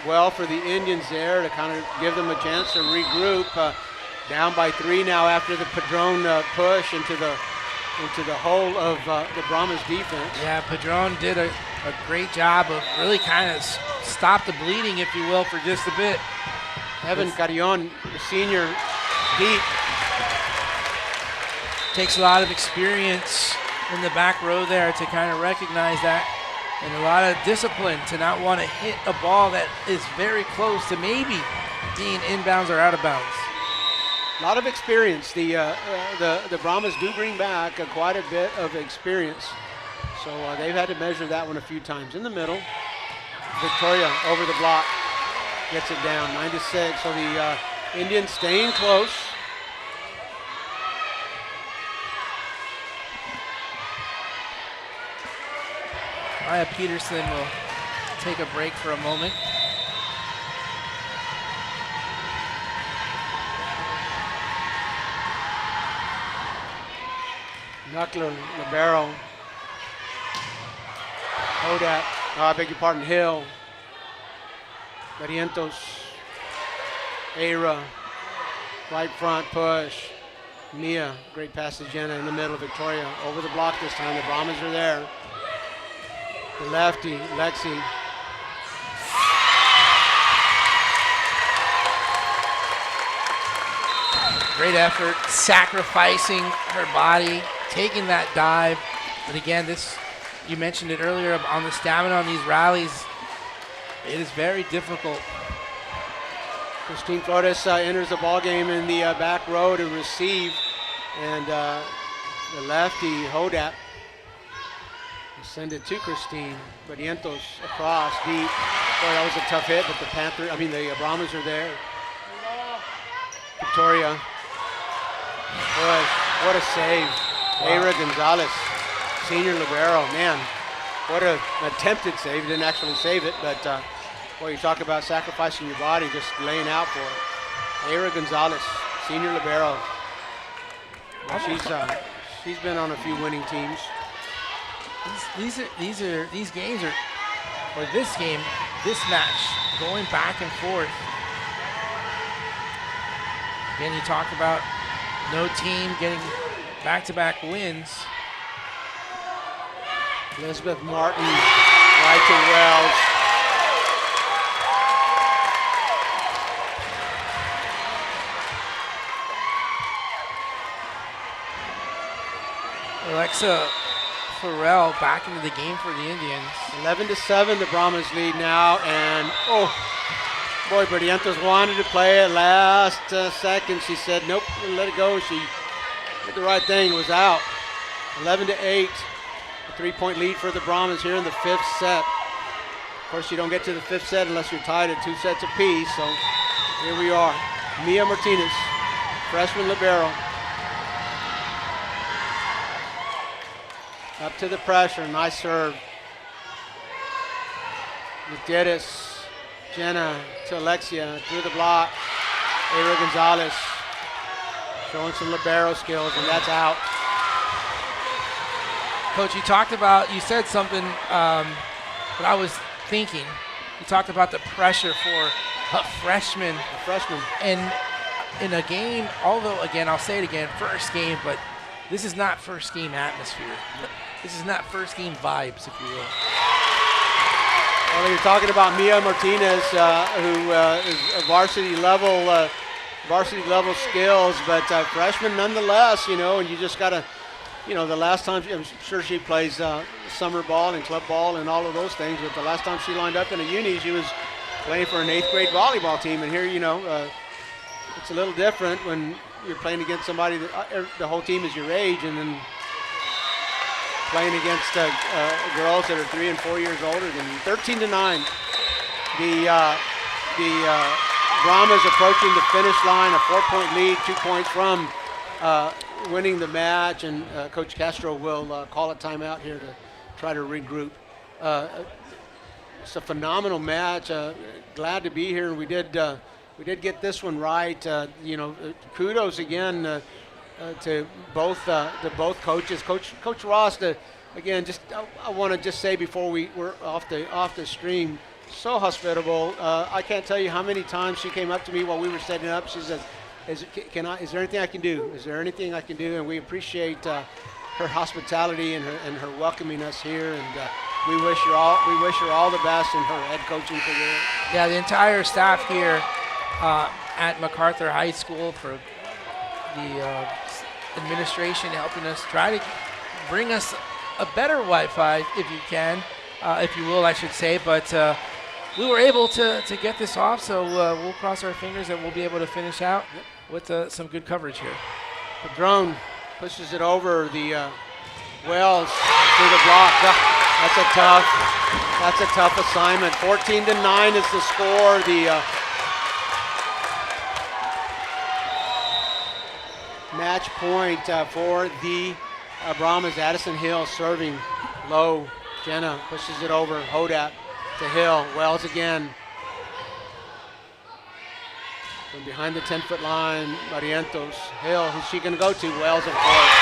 S1: well for the Indians there to kind of give them a chance to regroup. Down by 3 now after the Padron push into the hole of the Brahmas defense.
S2: Yeah, Padron did a great job of really kind of stop the bleeding, if you will, for just a bit.
S1: Evan Carrion, the senior, deep.
S2: Takes a lot of experience in the back row there to kind of recognize that, and a lot of discipline to not want to hit a ball that is very close to maybe being inbounds or out of bounds.
S1: A lot of experience. The Brahmas do bring back quite a bit of experience. So they've had to measure that one a few times. In the middle, Victoria over the block, gets it down, 9-6. So the Indians staying close.
S2: Maya Peterson will take a break for a moment.
S1: Knuckler, Libero, Hodak, I beg your pardon, Hill, Barrientos, Aira, right front push, Mia, great pass to Jenna in the middle, Victoria, over the block this time, the Brahmas are there. The lefty, Lexi.
S2: Great effort, sacrificing her body, taking that dive. But again, you mentioned it earlier on the stamina on these rallies. It is very difficult.
S1: Christine Flores enters the ball game in the back row to receive, and the lefty Hodak will send it to Christine. Barrientos across deep. Boy, that was a tough hit, but the Brahmas are there. Victoria. Boy, what a save. Aira Gonzalez, senior libero. Man, what an attempted save. Didn't actually save it, but boy, you talk about sacrificing your body, just laying out for it. Aira Gonzalez, senior libero. Well, she's been on a few winning teams.
S2: These games are, or this game, this match, going back and forth. Again, you talk about no team getting back-to-back wins.
S1: Elizabeth Martin, right to Wells.
S2: Alexa Farrell back into the game for the Indians.
S1: 11-7, the Brahmas lead now, and boy, Barrientos wanted to play it last second. She said, nope, let it go. She did the right thing, was out. 11-8, a 3-point lead for the Brahmas here in the 5th set. Of course, you don't get to the 5th set unless you're tied at 2 sets apiece, so here we are. Mia Martinez, freshman libero. Up to the pressure, nice serve. Gutierrez, Jenna to Alexia, through the block. Aira Gonzalez showing some libero skills, and that's out.
S2: Coach, you said something that I was thinking. You talked about the pressure for a freshman. And in a game, although, again, I'll say it again, first game, but this is not first game atmosphere. This is not first game vibes, if you will.
S1: Well, you're talking about Mia Martinez, who is a varsity level skills, but freshman nonetheless, and you just got to, the last time, I'm sure she plays summer ball and club ball and all of those things, but the last time she lined up in a uni, she was playing for an 8th grade volleyball team, and here, it's a little different when you're playing against somebody that the whole team is your age, and then playing against girls that are 3 and 4 years older than you. 13-9. The Brahmas approaching the finish line, a 4-point lead, 2 points from winning the match, and Coach Castro will call a timeout here to try to regroup. It's a phenomenal match. Glad to be here, and we did get this one right. Kudos again to both coaches. Coach Ross, again, I want to just say before we're off the stream, so hospitable. I can't tell you how many times she came up to me while we were setting up. She said, "Is there anything I can do? Is there anything I can do?" And we appreciate her hospitality and her welcoming us here. And we wish her all the best in her head coaching career.
S2: Yeah, the entire staff here at MacArthur High School, for the administration helping us try to bring us a better Wi-Fi, if you will, I should say. But we were able to get this off, so we'll cross our fingers that we'll be able to finish out with some good coverage here.
S1: Padron pushes it over the Wells through the block. That's a tough assignment. 14-9 is the score. The match point for the Brahmas. Addison Hill serving low. Jenna pushes it over. Hodat to Hill. Wells again. From behind the 10-foot line, Barrientos. Hill, who's she going to go to? Wells, of course.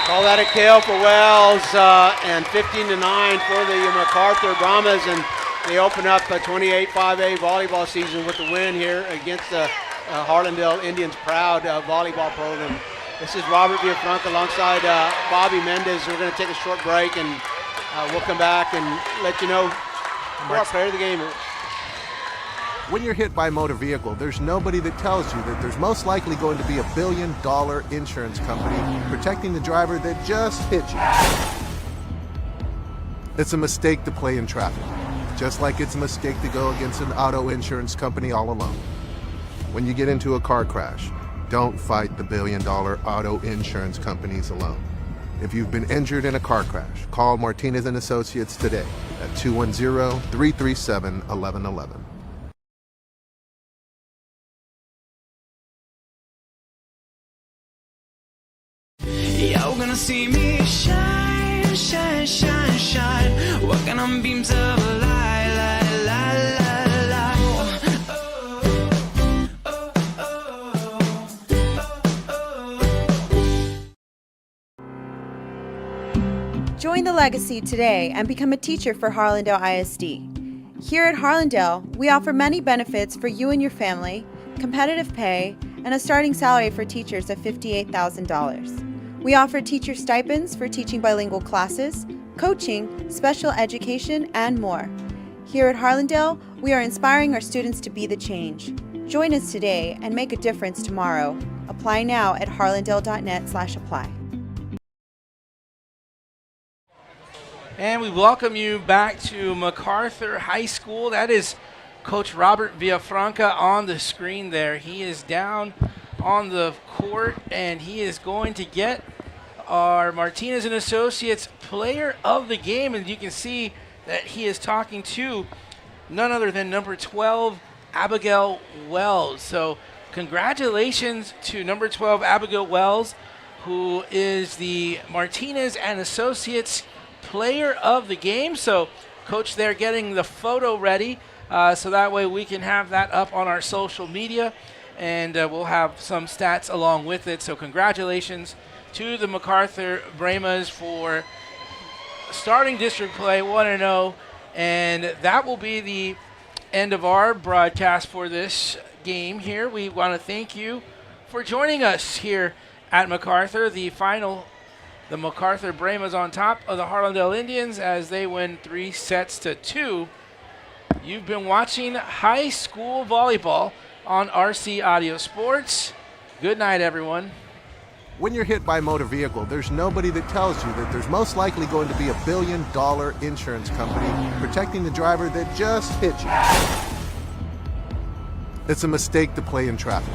S1: Call that a kill for Wells, and 15-9 for the MacArthur Brahmas, and they open up a 28-5A volleyball season with the win here against the Harlandale Indians' proud volleyball program. This is Robert Villafranca alongside Bobby Mendez. We're going to take a short break, and we'll come back and let you know who our player of the game is.
S8: When you're hit by a motor vehicle, there's nobody that tells you that there's most likely going to be $1 billion insurance company protecting the driver that just hit you. It's a mistake to play in traffic, just like it's a mistake to go against an auto insurance company all alone. When you get into a car crash, don't fight the $1 billion auto insurance companies alone. If you've been injured in a car crash, call Martinez and Associates today at 210-337-1111.
S4: You're gonna see me shine, shine, shine, shine, walking on beams of light, light, light, light, light.
S10: Join the legacy today and become a teacher for Harlandale ISD. Here at Harlandale, we offer many benefits for you and your family, competitive pay, and a starting salary for teachers of $58,000. We offer teacher stipends for teaching bilingual classes, coaching, special education, and more. Here at Harlandale, we are inspiring our students to be the change. Join us today and make a difference tomorrow. Apply now at harlandale.net/apply.
S2: And we welcome you back to MacArthur High School. That is Coach Robert Villafranca on the screen there. He is down on the court, and he is going to get our Martinez and Associates player of the game. And you can see that he is talking to none other than number 12, Abigail Wells. So congratulations to number 12, Abigail Wells, who is the Martinez and Associates player of the game. So coach there getting the photo ready, so that way we can have that up on our social media, and we'll have some stats along with it. So congratulations to the MacArthur Brahmas for starting district play 1-0, and that will be the end of our broadcast for this game here. We want to thank you for joining us here at MacArthur. The MacArthur Brahmas on top of the Harlandale Indians as they win 3-2. You've been watching high school volleyball on RC Audio Sports. Good night, everyone.
S8: When you're hit by a motor vehicle, there's nobody that tells you that there's most likely going to be $1 billion insurance company protecting the driver that just hit you. It's a mistake to play in traffic,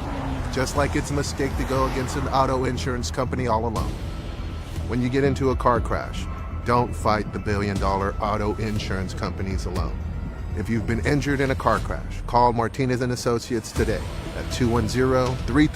S8: just like it's a mistake to go against an auto insurance company all alone. When you get into a car crash, Don't fight the billion-dollar auto insurance companies alone. If you've been injured in a car crash, call Martinez and Associates today at 210-33